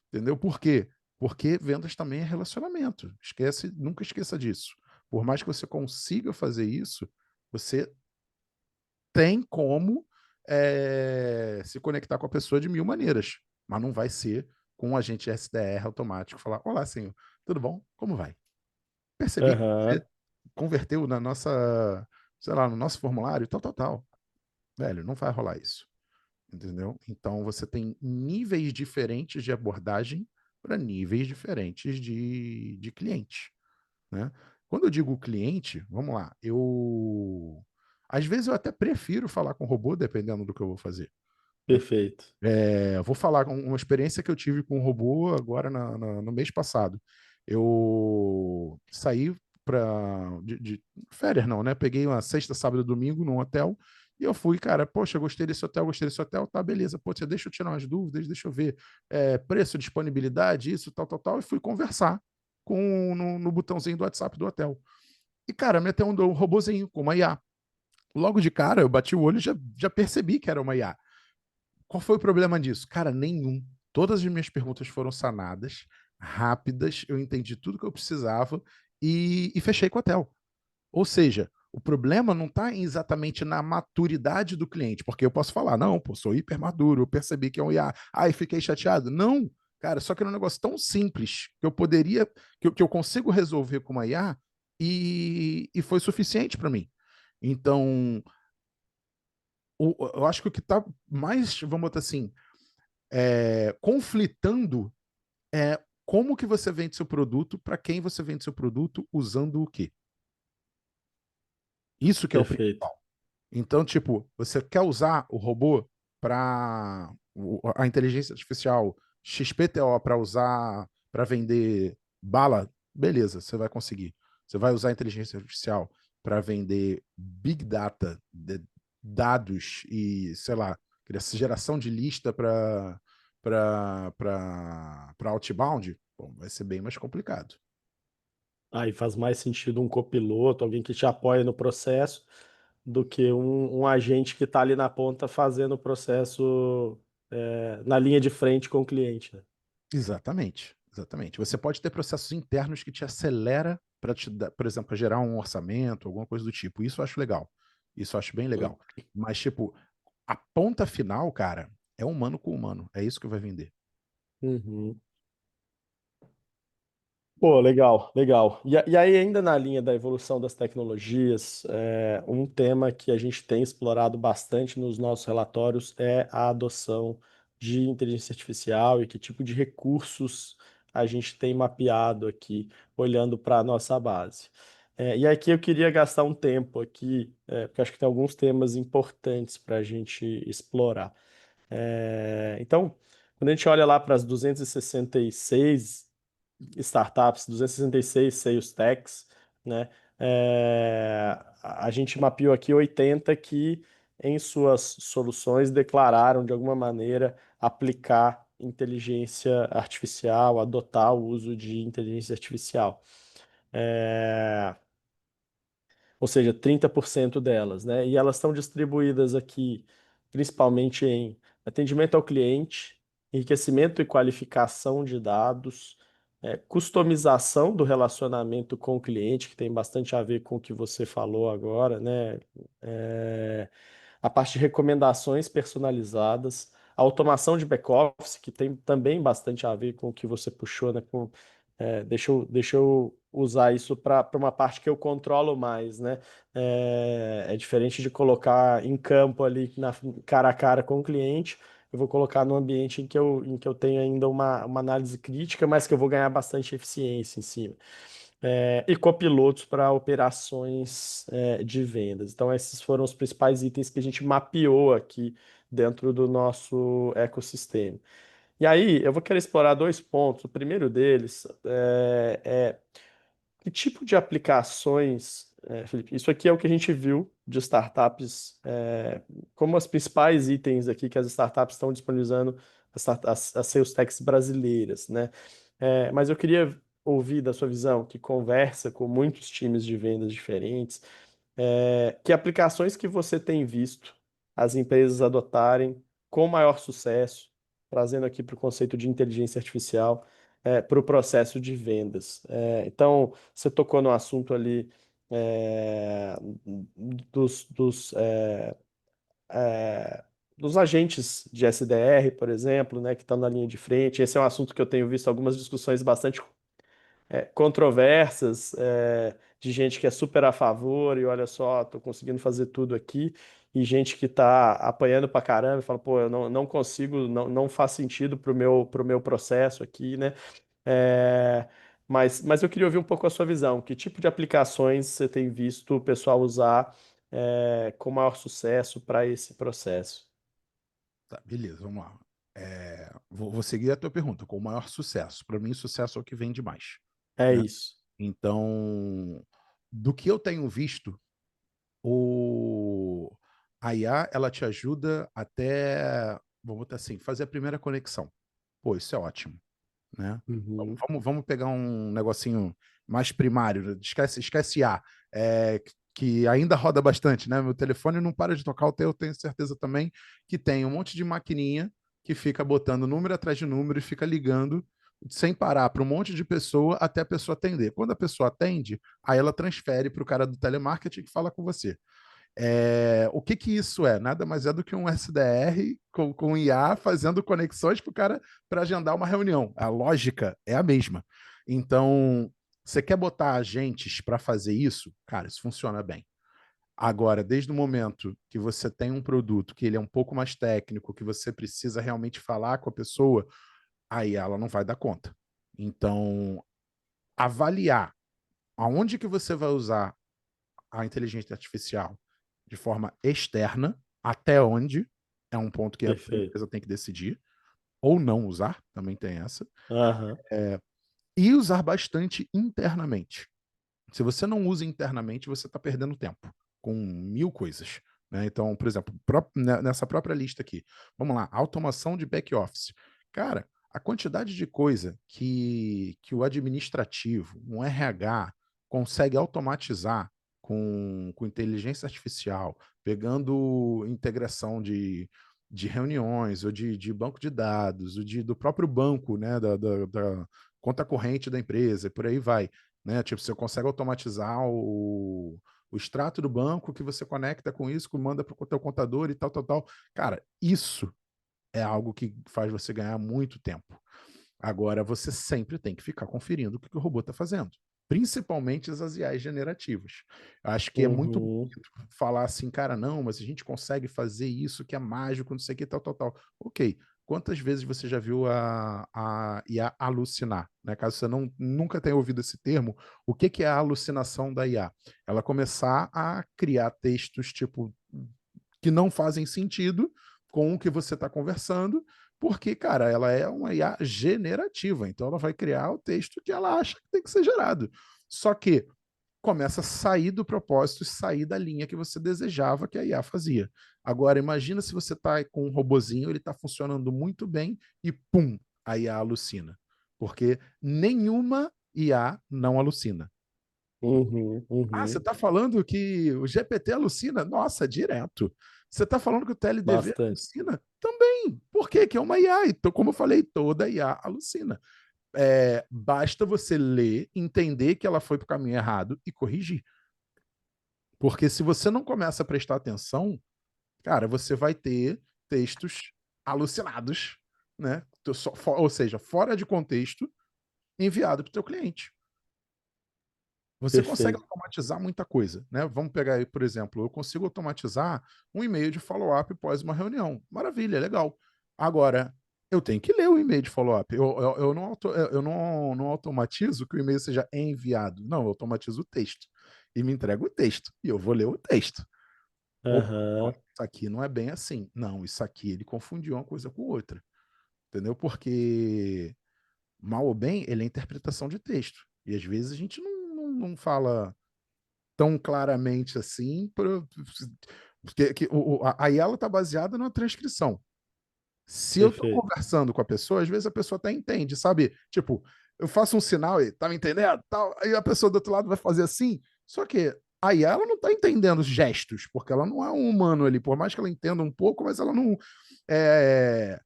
Entendeu? Por quê? Porque vendas também é relacionamento. Nunca esqueça disso. Por mais que você consiga fazer isso, você tem como se conectar com a pessoa de mil maneiras, mas não vai ser com um agente SDR automático falar: Olá, senhor, tudo bom? Como vai? Percebi que Aham, você converteu na nossa, sei lá, no nosso formulário, tal, tal, tal. Velho, não vai rolar isso, entendeu? Então você tem níveis diferentes de abordagem para níveis diferentes de cliente, né? Quando eu digo cliente, vamos lá, às vezes eu até prefiro falar com robô, dependendo do que eu vou fazer. perfeito. Vou falar uma experiência que eu tive com um robô agora no mês passado. Eu saí de férias, não, né? Peguei uma sexta, sábado e domingo num hotel e eu fui, cara, poxa, gostei desse hotel, tá, beleza, poxa, deixa eu tirar umas dúvidas, deixa eu ver preço, disponibilidade, isso, tal, tal, tal, e fui conversar no botãozinho do WhatsApp do hotel. E, cara, meteu um robozinho com uma IA. Logo de cara, eu bati o olho e já percebi que era uma IA. Qual foi o problema disso? Cara, nenhum. Todas as minhas perguntas foram sanadas, rápidas, eu entendi tudo que eu precisava e fechei com o hotel. Ou seja, o problema não está exatamente na maturidade do cliente, porque eu posso falar, não, pô, sou hiper maduro, eu percebi que é um IA, ai, fiquei chateado. Não, cara, só que era um negócio tão simples que eu poderia, que eu consigo resolver com uma IA e foi suficiente para mim. Então, eu acho que o que está mais, vamos botar assim, conflitando é como que você vende seu produto, para quem você vende seu produto, usando o quê. Isso que é o Perfeito. principal. Então, tipo, você quer usar o robô para a inteligência artificial XPTO para usar para vender bala, beleza, você vai conseguir. Você vai usar a inteligência artificial para vender Big Data, dados e, sei lá, essa geração de lista para outbound, bom, vai ser bem mais complicado. Aí faz mais sentido um copiloto, alguém que te apoia no processo, do que um agente que está ali na ponta fazendo o processo na linha de frente com o cliente, né? Exatamente, exatamente. Você pode ter processos internos que te acelera para te dar, por exemplo, pra gerar um orçamento, alguma coisa do tipo. Isso eu acho legal. Isso eu acho bem legal. Mas, tipo, a ponta final, cara, é humano com humano. É isso que vai vender. Uhum. Pô, legal, legal. E aí, ainda na linha da evolução das tecnologias, um tema que a gente tem explorado bastante nos nossos relatórios é a adoção de inteligência artificial e que tipo de recursos a gente tem mapeado aqui, olhando para a nossa base. E aqui eu queria gastar um tempo aqui, porque acho que tem alguns temas importantes para a gente explorar. Então, quando a gente olha lá para as 266 startups, 266 sales techs, né? A gente mapeou aqui 80 que, em suas soluções, declararam de alguma maneira aplicar inteligência artificial, adotar o uso de inteligência artificial. É, ou seja, 30% delas, né? E elas estão distribuídas aqui principalmente em atendimento ao cliente, enriquecimento e qualificação de dados, customização do relacionamento com o cliente, que tem bastante a ver com o que você falou agora, né? É, a parte de recomendações personalizadas, a automação de back-office, que tem também bastante a ver com o que você puxou, né? Deixa eu usar isso para uma parte que eu controlo mais, né? É diferente de colocar em campo ali, cara a cara com o cliente, eu vou colocar no ambiente em que eu tenho ainda uma análise crítica, mas que eu vou ganhar bastante eficiência em cima. E copilotos para operações de vendas. Então, esses foram os principais itens que a gente mapeou aqui dentro do nosso ecossistema. E aí, eu vou querer explorar dois pontos. O primeiro deles é que tipo de aplicações, Felipe? Isso aqui é o que a gente viu de startups, como os principais itens aqui que as startups estão disponibilizando, as sales techs brasileiras, né? Mas eu queria ouvir da sua visão, que conversa com muitos times de vendas diferentes, que aplicações que você tem visto as empresas adotarem com maior sucesso, trazendo aqui para o conceito de inteligência artificial, para o processo de vendas. Então, você tocou no assunto ali é, é, dos agentes de SDR, por exemplo, né, que estão na linha de frente. Esse é um assunto que eu tenho visto algumas discussões bastante controversas, de gente que é super a favor e olha só, tô conseguindo fazer tudo aqui, e gente que tá apanhando pra caramba e fala, pô, eu não consigo, não faz sentido pro meu processo aqui, né? É, mas eu queria ouvir um pouco a sua visão. Que tipo de aplicações você tem visto o pessoal usar com maior sucesso para esse processo? Tá, beleza, vamos lá. Vou seguir a tua pergunta, com o maior sucesso. Para mim, sucesso é o que vende mais, É né? isso. Então, do que eu tenho visto, o a IA, ela te ajuda até, vamos botar assim, fazer a primeira conexão. Pô, isso é ótimo, né? Vamos, Uhum. vamos pegar um negocinho mais primário, né? Esquece IA, que ainda roda bastante, né? Meu telefone não para de tocar, o teu eu tenho certeza também que tem um monte de maquininha que fica botando número atrás de número e fica ligando sem parar para um monte de pessoa até a pessoa atender. Quando a pessoa atende, aí ela transfere para o cara do telemarketing que fala com você. O que que isso é? Nada mais é do que um SDR com IA fazendo conexões para o cara para agendar uma reunião. A lógica é a mesma. Então, você quer botar agentes para fazer isso? Cara, isso funciona bem. Agora, desde o momento que você tem um produto que ele é um pouco mais técnico, que você precisa realmente falar com a pessoa, aí ela não vai dar conta. Então, avaliar aonde que você vai usar a inteligência artificial de forma externa, até onde é um ponto que a Perfeito. empresa tem que decidir, ou não usar, também tem essa, Aham. e usar bastante internamente. Se você não usa internamente, você está perdendo tempo com mil coisas. né? Então, por exemplo, nessa própria lista aqui, vamos lá, automação de back-office. Cara, a quantidade de coisa que o administrativo, um RH, consegue automatizar com inteligência artificial, pegando integração de reuniões, ou de banco de dados, ou do próprio banco, né, da conta corrente da empresa, e por aí vai. Né? Tipo, você consegue automatizar o extrato do banco que você conecta com isso, que manda para o teu contador e tal, tal, tal. Cara, isso é algo que faz você ganhar muito tempo. Agora, você sempre tem que ficar conferindo o que o robô está fazendo, principalmente as IAs generativas. Acho que é muito Uhum, bonito falar assim, cara, não, mas a gente consegue fazer isso que é mágico, não sei o que, tal, tal, tal. Ok, quantas vezes você já viu a IA alucinar? Né? Caso você nunca tenha ouvido esse termo, o que é a alucinação da IA? Ela começar a criar textos tipo que não fazem sentido com o que você está conversando, porque, cara, ela é uma IA generativa, então ela vai criar o texto que ela acha que tem que ser gerado. Só que começa a sair do propósito e sair da linha que você desejava que a IA fazia. Agora, imagina se você está com um robozinho, ele está funcionando muito bem e pum, a IA alucina. Porque nenhuma IA não alucina. uhum, Ah, você uhum, está falando que o GPT alucina? Nossa, direto. Você está falando que o TLDV bastante. alucina? Também. Por quê? Que é uma IA. Então, como eu falei, toda IA alucina. Basta você ler, entender que ela foi para o caminho errado e corrigir. Porque se você não começa a prestar atenção, cara, você vai ter textos alucinados, né? Ou seja, fora de contexto, enviado para o teu cliente. Você consegue Perfeito. automatizar muita coisa, né? Vamos pegar aí, por exemplo, eu consigo automatizar um e-mail de follow-up após uma reunião. Maravilha, legal. Agora, eu tenho que ler o e-mail de follow-up. Eu não automatizo que o e-mail seja enviado. Não, eu automatizo o texto. E me entrega o texto. E eu vou ler o texto. Opa, ó, Aham, isso aqui não é bem assim. Não, isso aqui ele confundiu uma coisa com outra. Entendeu? Porque, mal ou bem, ele é interpretação de texto. E às vezes a gente não fala tão claramente assim, porque a Yellow está baseada numa transcrição. Se eu estou perfeito. conversando com a pessoa, às vezes a pessoa até entende, sabe? Tipo, eu faço um sinal e tá me entendendo? Tal, aí a pessoa do outro lado vai fazer assim. Só que a Yellow não está entendendo os gestos, porque ela não é um humano ali, por mais que ela entenda um pouco, mas ela não. É...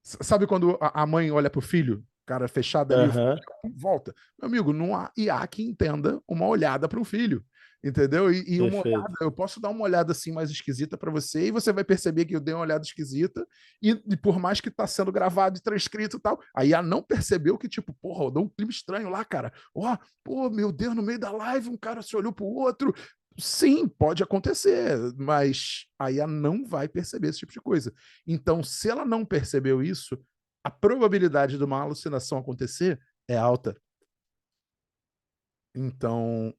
Sabe quando a mãe olha pro filho, cara fechado ali, Aham, volta. Meu amigo, não há IA que entenda uma olhada para um filho, entendeu? E uma perfeito. olhada, eu posso dar uma olhada assim mais esquisita para você e você vai perceber que eu dei uma olhada esquisita e por mais que tá sendo gravado e transcrito e tal, a IA não percebeu que tipo, porra, deu um clima estranho lá, cara. Ó, pô, meu Deus, no meio da live um cara se olhou pro outro. Sim, pode acontecer, mas a IA não vai perceber esse tipo de coisa. Então, se ela não percebeu isso, a probabilidade de uma alucinação acontecer é alta. Então,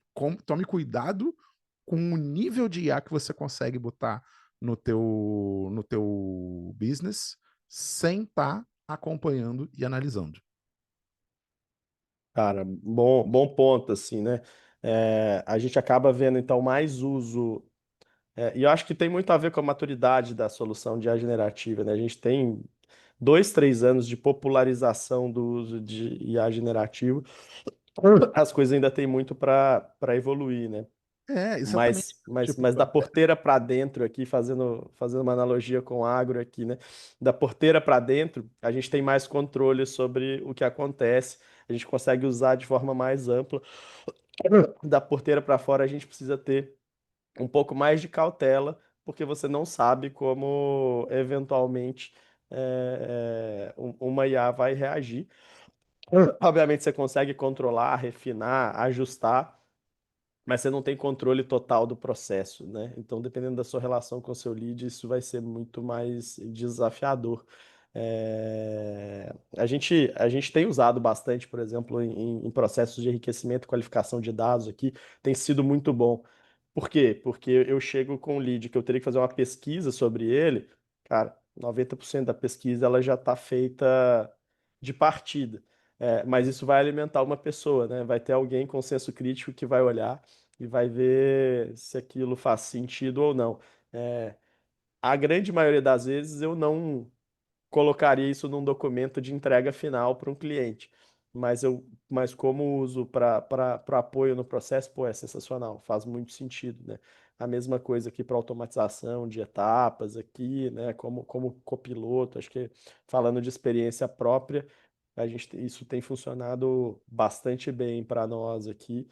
tome cuidado com o nível de IA que você consegue botar no teu business sem estar acompanhando e analisando. Cara, bom ponto, assim, né? A gente acaba vendo, então, mais uso. E eu acho que tem muito a ver com a maturidade da solução de IA generativa, né? A gente tem 2, 3 anos de popularização do uso de IA generativo. As coisas ainda têm muito para evoluir, né? Exatamente. Tipo, Mas da porteira para dentro aqui, fazendo uma analogia com o agro aqui, né? Da porteira para dentro, a gente tem mais controle sobre o que acontece, a gente consegue usar de forma mais ampla. Da porteira para fora, a gente precisa ter um pouco mais de cautela, porque você não sabe como eventualmente uma IA vai reagir. Obviamente, você consegue controlar, refinar, ajustar, mas você não tem controle total do processo, né? Então, dependendo da sua relação com o seu lead, isso vai ser muito mais desafiador. A gente tem usado bastante, por exemplo, em processos de enriquecimento e qualificação de dados aqui, tem sido muito bom. Por quê? Porque eu chego com um lead que eu teria que fazer uma pesquisa sobre ele, cara, 90% da pesquisa ela já está feita de partida. Mas isso vai alimentar uma pessoa, né? Vai ter alguém com senso crítico que vai olhar e vai ver se aquilo faz sentido ou não. A grande maioria das vezes eu não colocaria isso num documento de entrega final para um cliente. Mas como uso para apoio no processo, pô, é sensacional, faz muito sentido, né? A mesma coisa aqui para automatização de etapas aqui, né? Como copiloto, acho que falando de experiência própria, isso tem funcionado bastante bem para nós aqui,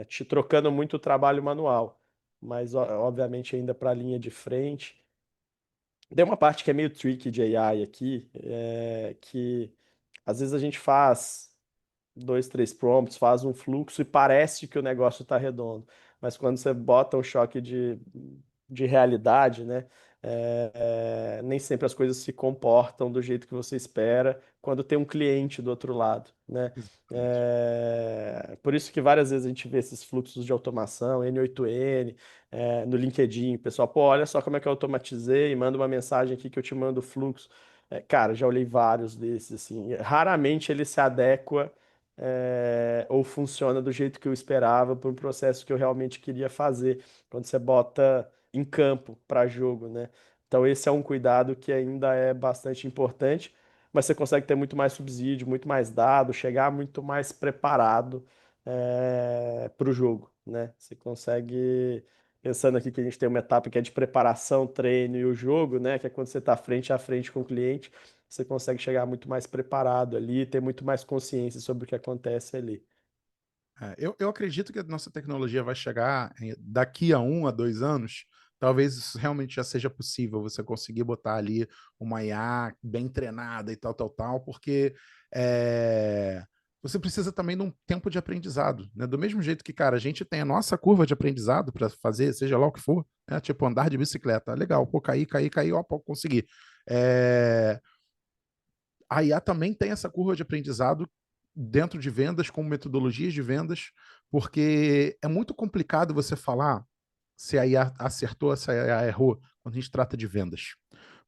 te trocando muito o trabalho manual, mas obviamente ainda para a linha de frente. Tem uma parte que é meio tricky de AI aqui, que às vezes a gente faz dois, três prompts, faz um fluxo e parece que o negócio está redondo. Mas quando você bota um choque de realidade, né? Nem sempre as coisas se comportam do jeito que você espera quando tem um cliente do outro lado, né? Exatamente. Por isso que várias vezes a gente vê esses fluxos de automação, N8N, no LinkedIn, o pessoal, pô, olha só como é que eu automatizei, manda uma mensagem aqui que eu te mando o fluxo. Cara, já olhei vários desses, assim, raramente ele se adequa ou funciona do jeito que eu esperava para um processo que eu realmente queria fazer, quando você bota em campo para jogo, né? Então esse é um cuidado que ainda é bastante importante, mas você consegue ter muito mais subsídio, muito mais dado, chegar muito mais preparado para o jogo, né? Você consegue, pensando aqui que a gente tem uma etapa que é de preparação, treino e o jogo, né? Que é quando você está frente a frente com o cliente, você consegue chegar muito mais preparado ali, ter muito mais consciência sobre o que acontece ali. Eu acredito que a nossa tecnologia vai chegar daqui a 1 a 2 anos. Talvez isso realmente já seja possível, você conseguir botar ali uma IA bem treinada e tal, tal, tal, porque é, você precisa também de um tempo de aprendizado, né? Do mesmo jeito que, cara, a gente tem a nossa curva de aprendizado para fazer, seja lá o que for, né? Tipo andar de bicicleta, legal, pô, cair, ó, pô, consegui. É, a IA também tem essa curva de aprendizado dentro de vendas, com metodologias de vendas, porque é muito complicado você falar se a IA acertou, se a IA errou, quando a gente trata de vendas.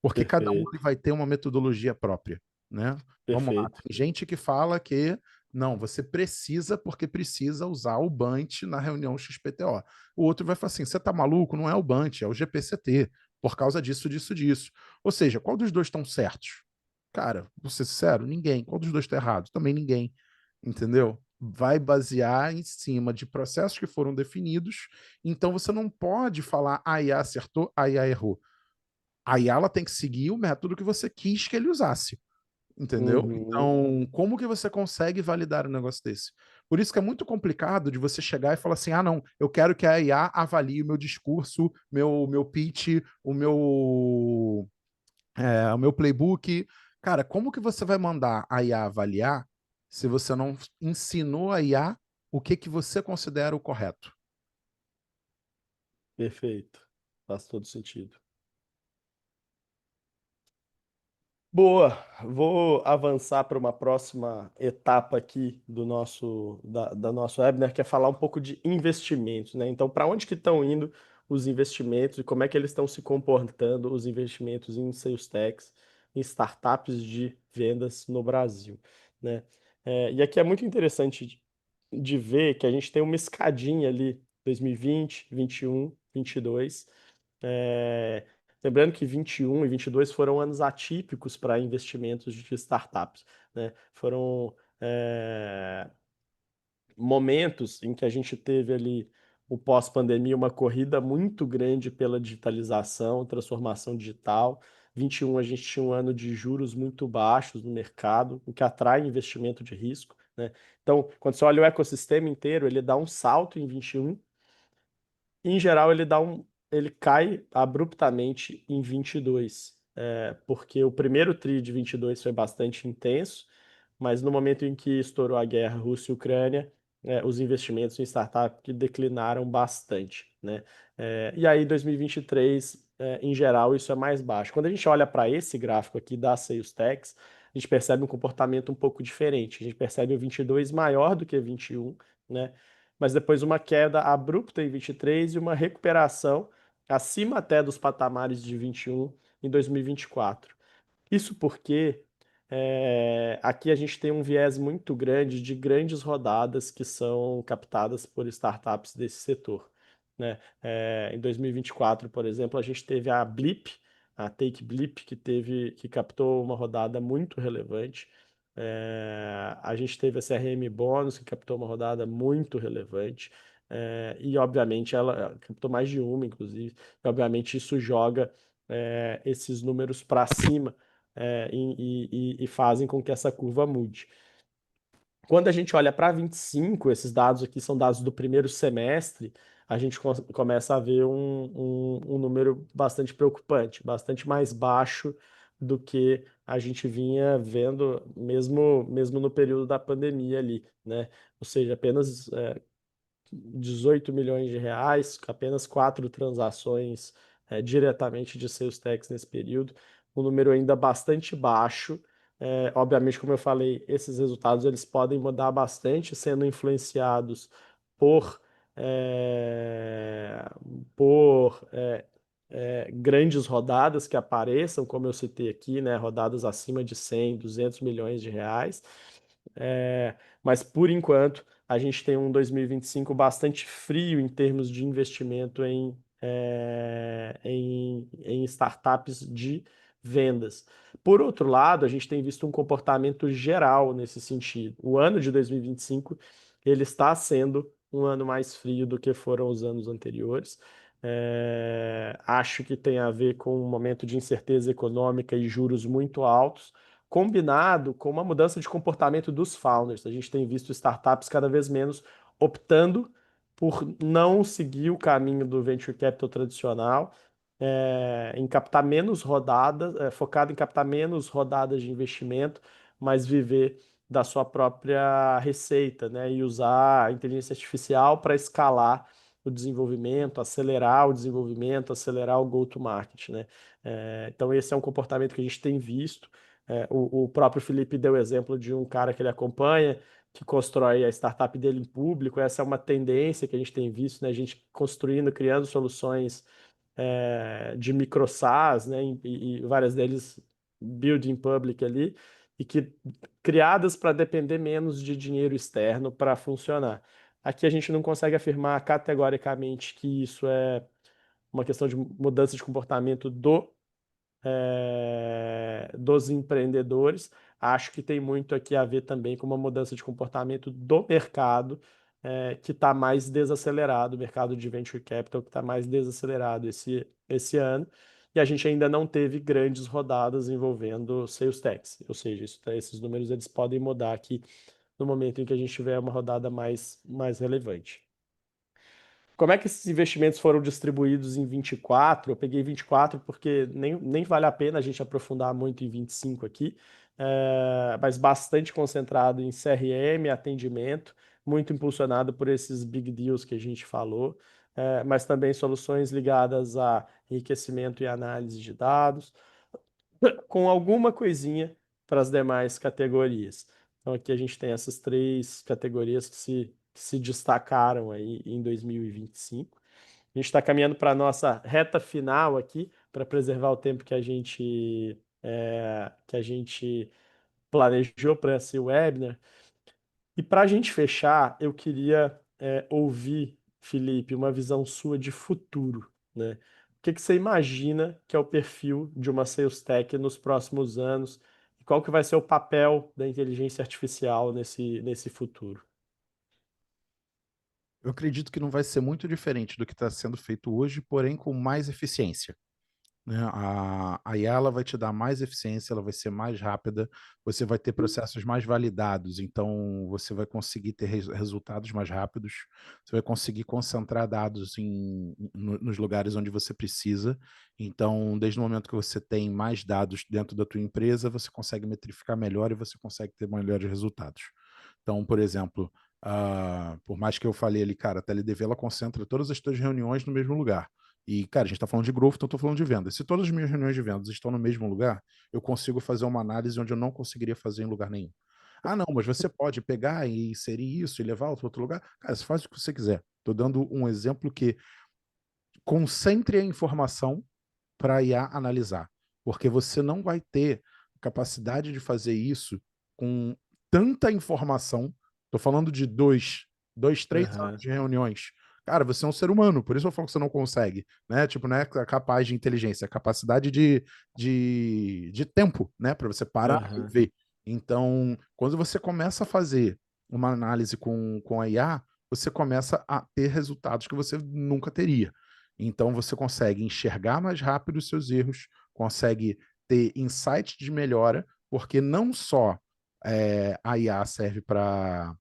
Porque cada um Perfeito, vai ter uma metodologia própria, né? Vamos lá, perfeito, tem gente que fala que não, você precisa porque precisa usar o Bunch na reunião XPTO. O outro vai falar assim, você tá maluco? Não é o Bunch, é o GPCT, por causa disso, disso, disso. Ou seja, qual dos dois estão certos? Cara, vou ser sincero, ninguém. Qual dos dois está errado? Também ninguém. Entendeu? Vai basear em cima de processos que foram definidos. Então você não pode falar a IA acertou, a IA errou. A IA ela tem que seguir o método que você quis que ele usasse. Entendeu? uhum, Então, como que você consegue validar um negócio desse? Por isso que é muito complicado de você chegar e falar assim: ah, não, eu quero que a IA avalie o meu discurso, meu pitch, o meu playbook. Cara, como que você vai mandar a IA avaliar se você não ensinou a IA o que que você considera o correto? perfeito. Faz todo sentido. Boa, vou avançar para uma próxima etapa aqui da nosso webinar, que é falar um pouco de investimentos, né? Então, para onde que estão indo os investimentos e como é que eles estão se comportando, os investimentos em sales techs, em startups de vendas no Brasil, né? E aqui é muito interessante de ver que a gente tem uma escadinha ali, 2020, 21, 22. É, lembrando que 21 e 22 foram anos atípicos para investimentos de startups, né? Foram momentos em que a gente teve ali o pós-pandemia, uma corrida muito grande pela digitalização, transformação digital. 21 a gente tinha um ano de juros muito baixos no mercado, o que atrai investimento de risco, né? Então, quando você olha o ecossistema inteiro, ele dá um salto em 21. Em geral, ele cai abruptamente em 22, porque o primeiro tri de 22 foi bastante intenso, mas no momento em que estourou a guerra Rússia e Ucrânia, os investimentos em startup que declinaram bastante, né? E aí, 2023, em geral, isso é mais baixo. Quando a gente olha para esse gráfico aqui da Sales Tax, a gente percebe um comportamento um pouco diferente. A gente percebe o 22 maior do que 21, né? Mas depois uma queda abrupta em 23 e uma recuperação acima até dos patamares de 21 em 2024. Isso porque aqui a gente tem um viés muito grande de grandes rodadas que são captadas por startups desse setor. né? Em 2024, por exemplo, a gente teve a Blip, a Take Blip, que captou uma rodada muito relevante. A gente teve a CRM Bônus, que captou uma rodada muito relevante. E, obviamente, ela captou mais de uma, inclusive. E, obviamente, isso joga esses números para cima e fazem com que essa curva mude. Quando a gente olha para 25, esses dados aqui são dados do primeiro semestre, a gente começa a ver um número bastante preocupante, bastante mais baixo do que a gente vinha vendo mesmo no período da pandemia ali, né? Ou seja, apenas 18 milhões de reais, apenas 4 transações diretamente de sales tax nesse período, um número ainda bastante baixo. Obviamente, como eu falei, esses resultados eles podem mudar bastante, sendo influenciados por, é, por grandes rodadas que apareçam, como eu citei aqui, né, rodadas acima de 100, 200 milhões de reais. Mas, por enquanto, a gente tem um 2025 bastante frio em termos de investimento em startups de vendas. Por outro lado, a gente tem visto um comportamento geral nesse sentido. O ano de 2025 ele está sendo um ano mais frio do que foram os anos anteriores. Acho que tem a ver com um momento de incerteza econômica e juros muito altos, combinado com uma mudança de comportamento dos founders. A gente tem visto startups cada vez menos optando por não seguir o caminho do venture capital tradicional, em captar menos rodadas, focado em captar menos rodadas de investimento, mas viver da sua própria receita, né? E usar a inteligência artificial para escalar o desenvolvimento, acelerar o desenvolvimento, acelerar o go-to-market, né? Então, esse é um comportamento que a gente tem visto. O próprio Felipe deu exemplo de um cara que ele acompanha, que constrói a startup dele em público. Essa é uma tendência que a gente tem visto, né? A gente construindo, criando soluções de micro SaaS, né? E várias deles building public ali, e que criadas para depender menos de dinheiro externo para funcionar. Aqui a gente não consegue afirmar categoricamente que isso é uma questão de mudança de comportamento dos empreendedores. Acho que tem muito aqui a ver também com uma mudança de comportamento do mercado, que está mais desacelerado, o mercado de venture capital que está mais desacelerado esse ano. E a gente ainda não teve grandes rodadas envolvendo sales tax, ou seja, esses números eles podem mudar aqui no momento em que a gente tiver uma rodada mais relevante. Como é que esses investimentos foram distribuídos em 24? Eu peguei 24 porque nem vale a pena a gente aprofundar muito em 25 aqui, mas bastante concentrado em CRM, atendimento, muito impulsionado por esses big deals que a gente falou, mas também soluções ligadas a enriquecimento e análise de dados, com alguma coisinha para as demais categorias. Então aqui a gente tem essas 3 categorias que se destacaram aí em 2025. A gente está caminhando para a nossa reta final aqui, para preservar o tempo que a gente planejou para esse webinar. E para a gente fechar, eu queria ouvir, Felipe, uma visão sua de futuro, né? O que que você imagina que é o perfil de uma sales tech nos próximos anos? E qual que vai ser o papel da inteligência artificial nesse futuro? Eu acredito que não vai ser muito diferente do que está sendo feito hoje, porém com mais eficiência, né? A IA ela vai te dar mais eficiência, ela vai ser mais rápida, você vai ter processos mais validados, então você vai conseguir ter resultados mais rápidos, você vai conseguir concentrar dados nos lugares onde você precisa. Então, desde o momento que você tem mais dados dentro da tua empresa, você consegue metrificar melhor e você consegue ter melhores resultados. Então, por exemplo, por mais que eu falei ali, cara, a TLDV ela concentra todas as tuas reuniões no mesmo lugar. E, cara, a gente está falando de growth, então eu estou falando de vendas. Se todas as minhas reuniões de vendas estão no mesmo lugar, eu consigo fazer uma análise onde eu não conseguiria fazer em lugar nenhum. Ah, não, mas você pode pegar e inserir isso e levar para outro lugar. Cara, você faz o que você quiser. Estou dando um exemplo que concentre a informação para a IA analisar. Porque você não vai ter capacidade de fazer isso com tanta informação. Estou falando de dois, três anos Aham. de reuniões. Cara, você é um ser humano, por isso eu falo que você não consegue, né? Tipo, não é capaz de inteligência, é capacidade de tempo, né? Para você parar e Aham, ver. Então, quando você começa a fazer uma análise com a IA, você começa a ter resultados que você nunca teria. Então, você consegue enxergar mais rápido os seus erros, consegue ter insights de melhora, porque não só a IA serve para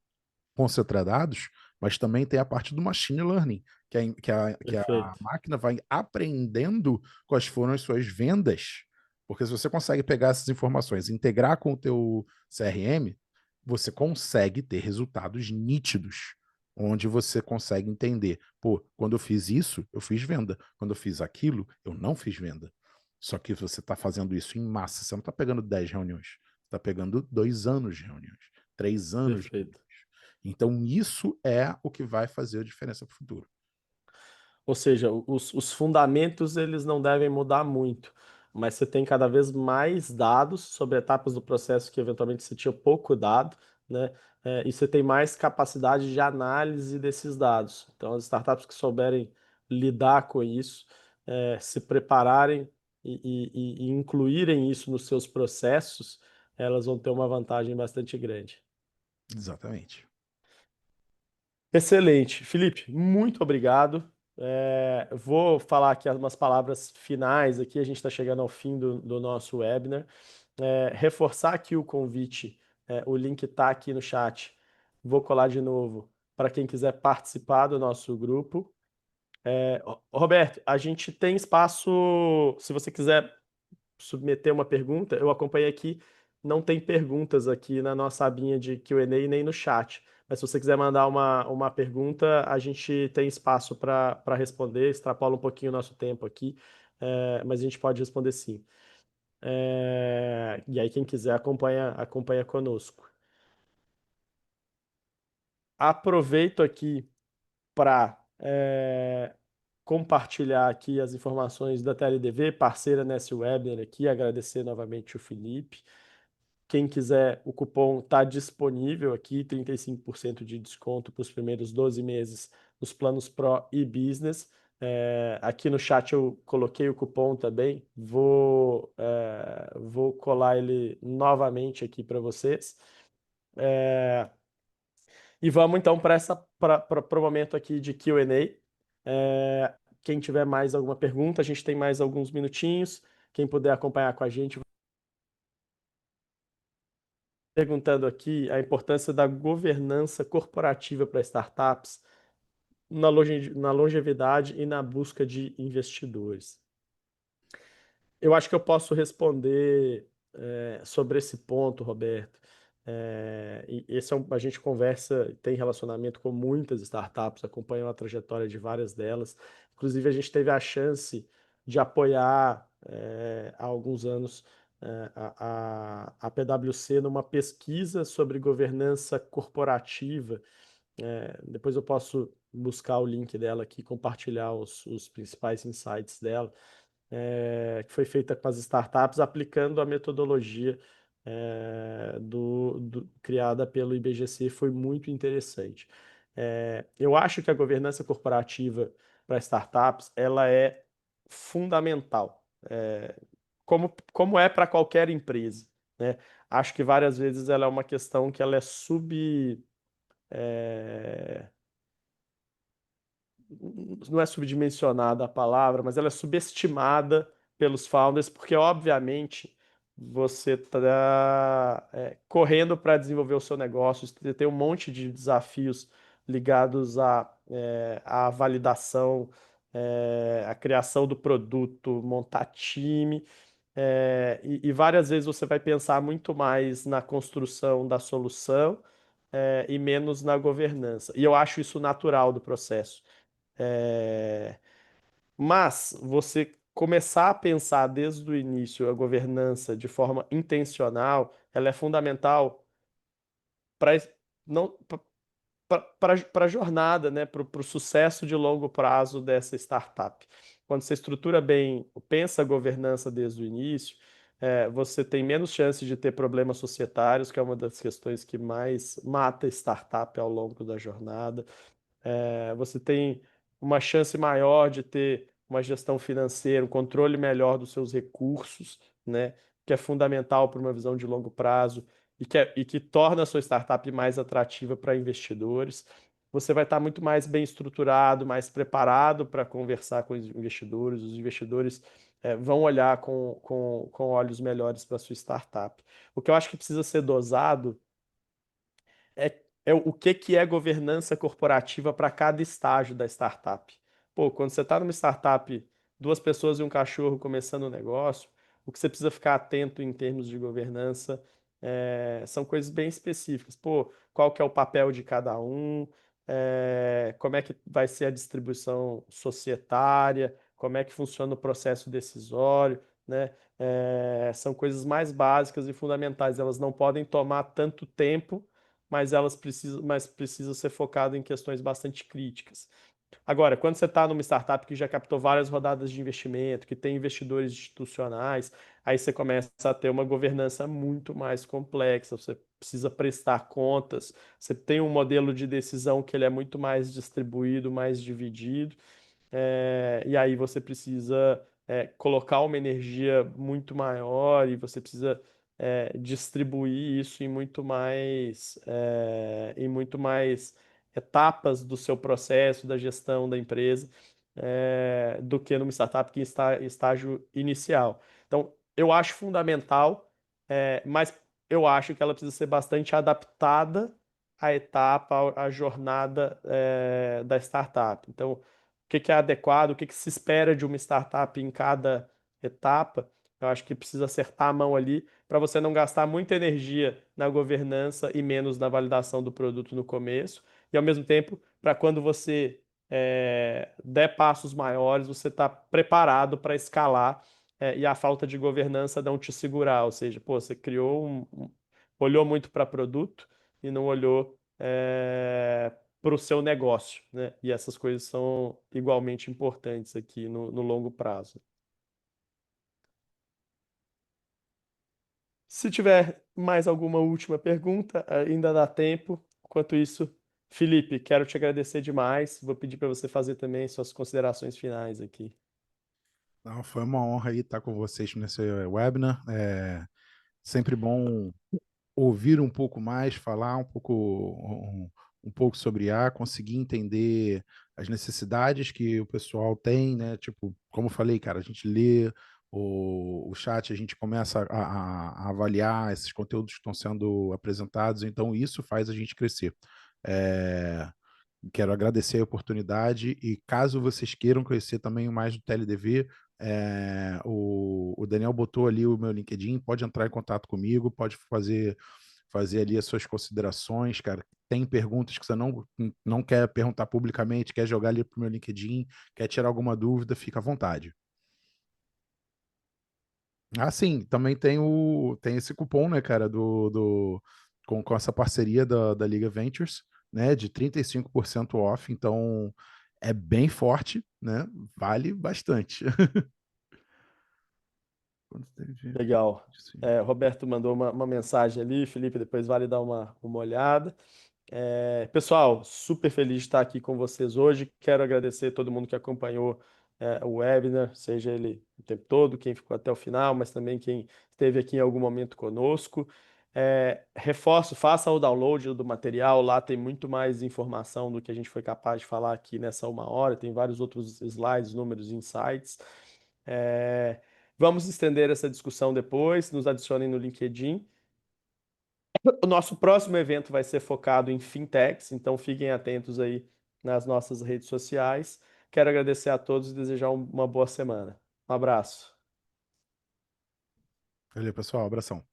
concentrar dados, mas também tem a parte do machine learning, que a perfeito. máquina vai aprendendo quais foram as suas vendas. Porque se você consegue pegar essas informações, integrar com o teu CRM, você consegue ter resultados nítidos, onde você consegue entender, pô, quando eu fiz isso, eu fiz venda. Quando eu fiz aquilo, eu não fiz venda. Só que você está fazendo isso em massa. Você não está pegando 10 reuniões. Você está pegando 2 anos de reuniões, 3 anos de reuniões. Perfeito. Então, isso é o que vai fazer a diferença para o futuro. Ou seja, os fundamentos eles não devem mudar muito, mas você tem cada vez mais dados sobre etapas do processo que eventualmente você tinha pouco dado, né? E você tem mais capacidade de análise desses dados. Então, as startups que souberem lidar com isso, se prepararem e incluírem isso nos seus processos, elas vão ter uma vantagem bastante grande. Exatamente. Excelente. Felipe, muito obrigado. Vou falar aqui umas palavras finais aqui, a gente está chegando ao fim do nosso webinar. Reforçar aqui o convite, o link está aqui no chat. Vou colar de novo para quem quiser participar do nosso grupo. Roberto, a gente tem espaço, se você quiser submeter uma pergunta, eu acompanhei aqui, não tem perguntas aqui na nossa abinha de Q&A nem no chat. Mas se você quiser mandar uma pergunta, a gente tem espaço para responder, extrapola um pouquinho o nosso tempo aqui, mas a gente pode responder sim. E aí, quem quiser, acompanha conosco. Aproveito aqui para compartilhar aqui as informações da TLDV, parceira nesse webinar aqui, agradecer novamente o Felipe. Quem quiser, o cupom está disponível aqui, 35% de desconto para os primeiros 12 meses nos planos Pro e Business. Aqui no chat eu coloquei o cupom também, vou colar ele novamente aqui para vocês. E vamos então para o momento aqui de Q&A. Quem tiver mais alguma pergunta, a gente tem mais alguns minutinhos. Quem puder acompanhar com a gente, perguntando aqui a importância da governança corporativa para startups na longevidade e na busca de investidores. Eu acho que eu posso responder sobre esse ponto, Roberto. E esse a gente conversa, tem relacionamento com muitas startups, acompanham a trajetória de várias delas. Inclusive, a gente teve a chance de apoiar há alguns anos a PwC numa pesquisa sobre governança corporativa. Depois eu posso buscar o link dela aqui, compartilhar os principais insights dela, que foi feita com as startups aplicando a metodologia criada pelo IBGC, foi muito interessante. Eu acho que a governança corporativa para startups ela é fundamental, como é para qualquer empresa, né? Acho que várias vezes ela é uma questão que ela é é, não é subdimensionada a palavra, mas ela é subestimada pelos founders, porque obviamente você está correndo para desenvolver o seu negócio, você tem um monte de desafios ligados à validação, à criação do produto, montar time, e várias vezes você vai pensar muito mais na construção da solução, e menos na governança. E eu acho isso natural do processo. É, Mas você começar a pensar desde o início a governança de forma intencional, ela é fundamental para não para a jornada, né, para o sucesso de longo prazo dessa startup. Quando você estrutura bem, pensa a governança desde o início, você tem menos chance de ter problemas societários, que é uma das questões que mais mata startup ao longo da jornada. Você tem uma chance maior de ter uma gestão financeira, um controle melhor dos seus recursos, né? Que é fundamental para uma visão de longo prazo e que torna a sua startup mais atrativa para investidores. Você vai estar muito mais bem estruturado, mais preparado para conversar com os investidores vão olhar com olhos melhores para a sua startup. O que eu acho que precisa ser dosado é o que é governança corporativa para cada estágio da startup. Pô, quando você está numa startup, duas pessoas e um cachorro começando um negócio, o que você precisa ficar atento em termos de governança são coisas bem específicas. Pô, qual que é o papel de cada um, como é que vai ser a distribuição societária, como é que funciona o processo decisório, né? São coisas mais básicas e fundamentais. Elas não podem tomar tanto tempo, mas precisa ser focado em questões bastante críticas. Agora, quando você está numa startup que já captou várias rodadas de investimento, que tem investidores institucionais, aí você começa a ter uma governança muito mais complexa, você precisa prestar contas, você tem um modelo de decisão que ele é muito mais distribuído, mais dividido, e aí você precisa colocar uma energia muito maior e você precisa distribuir isso em muito mais etapas do seu processo, da gestão da empresa, do que numa startup que está em estágio inicial. Então, eu acho fundamental, mas eu acho que ela precisa ser bastante adaptada à etapa, à jornada, da startup. Então, o que que é adequado, o que que se espera de uma startup em cada etapa. Eu acho que precisa acertar a mão ali para você não gastar muita energia na governança e menos na validação do produto no começo. E ao mesmo tempo, para quando você der passos maiores, você está preparado para escalar e a falta de governança não te segurar. Ou seja, pô, você criou olhou muito para produto e não olhou para o seu negócio, né? E essas coisas são igualmente importantes aqui no longo prazo. Se tiver mais alguma última pergunta, ainda dá tempo. Enquanto isso, Felipe, quero te agradecer demais. Vou pedir para você fazer também suas considerações finais aqui. Não, foi uma honra aí estar com vocês nesse webinar. Sempre bom ouvir um pouco mais, falar um pouco sobre IA, conseguir entender as necessidades que o pessoal tem, né? Tipo, como eu falei, cara, a gente lê o chat, a gente começa a avaliar esses conteúdos que estão sendo apresentados, então isso faz a gente crescer. É, Quero agradecer a oportunidade e caso vocês queiram conhecer também mais do TLDV, o Daniel botou ali o meu LinkedIn, pode entrar em contato comigo, pode fazer ali as suas considerações, cara. Tem perguntas que você não quer perguntar publicamente, quer jogar ali pro meu LinkedIn, quer tirar alguma dúvida, fica à vontade. Ah, sim, também tem esse cupom, né, cara, com essa parceria da Liga Ventures, né, de 35% off, então é bem forte, né, vale bastante. Legal. Roberto mandou uma mensagem ali, Felipe, depois vale dar uma olhada. Pessoal, super feliz de estar aqui com vocês hoje. Quero agradecer a todo mundo que acompanhou o webinar, seja ele o tempo todo, quem ficou até o final, mas também quem esteve aqui em algum momento conosco. Reforço, faça o download do material, lá tem muito mais informação do que a gente foi capaz de falar aqui nessa uma hora, tem vários outros slides, números, insights. É, Vamos estender essa discussão depois, nos adicionem no LinkedIn. O nosso próximo evento vai ser focado em fintechs, então fiquem atentos aí nas nossas redes sociais. Quero agradecer a todos e desejar uma boa semana. Um abraço. Valeu, pessoal, abração.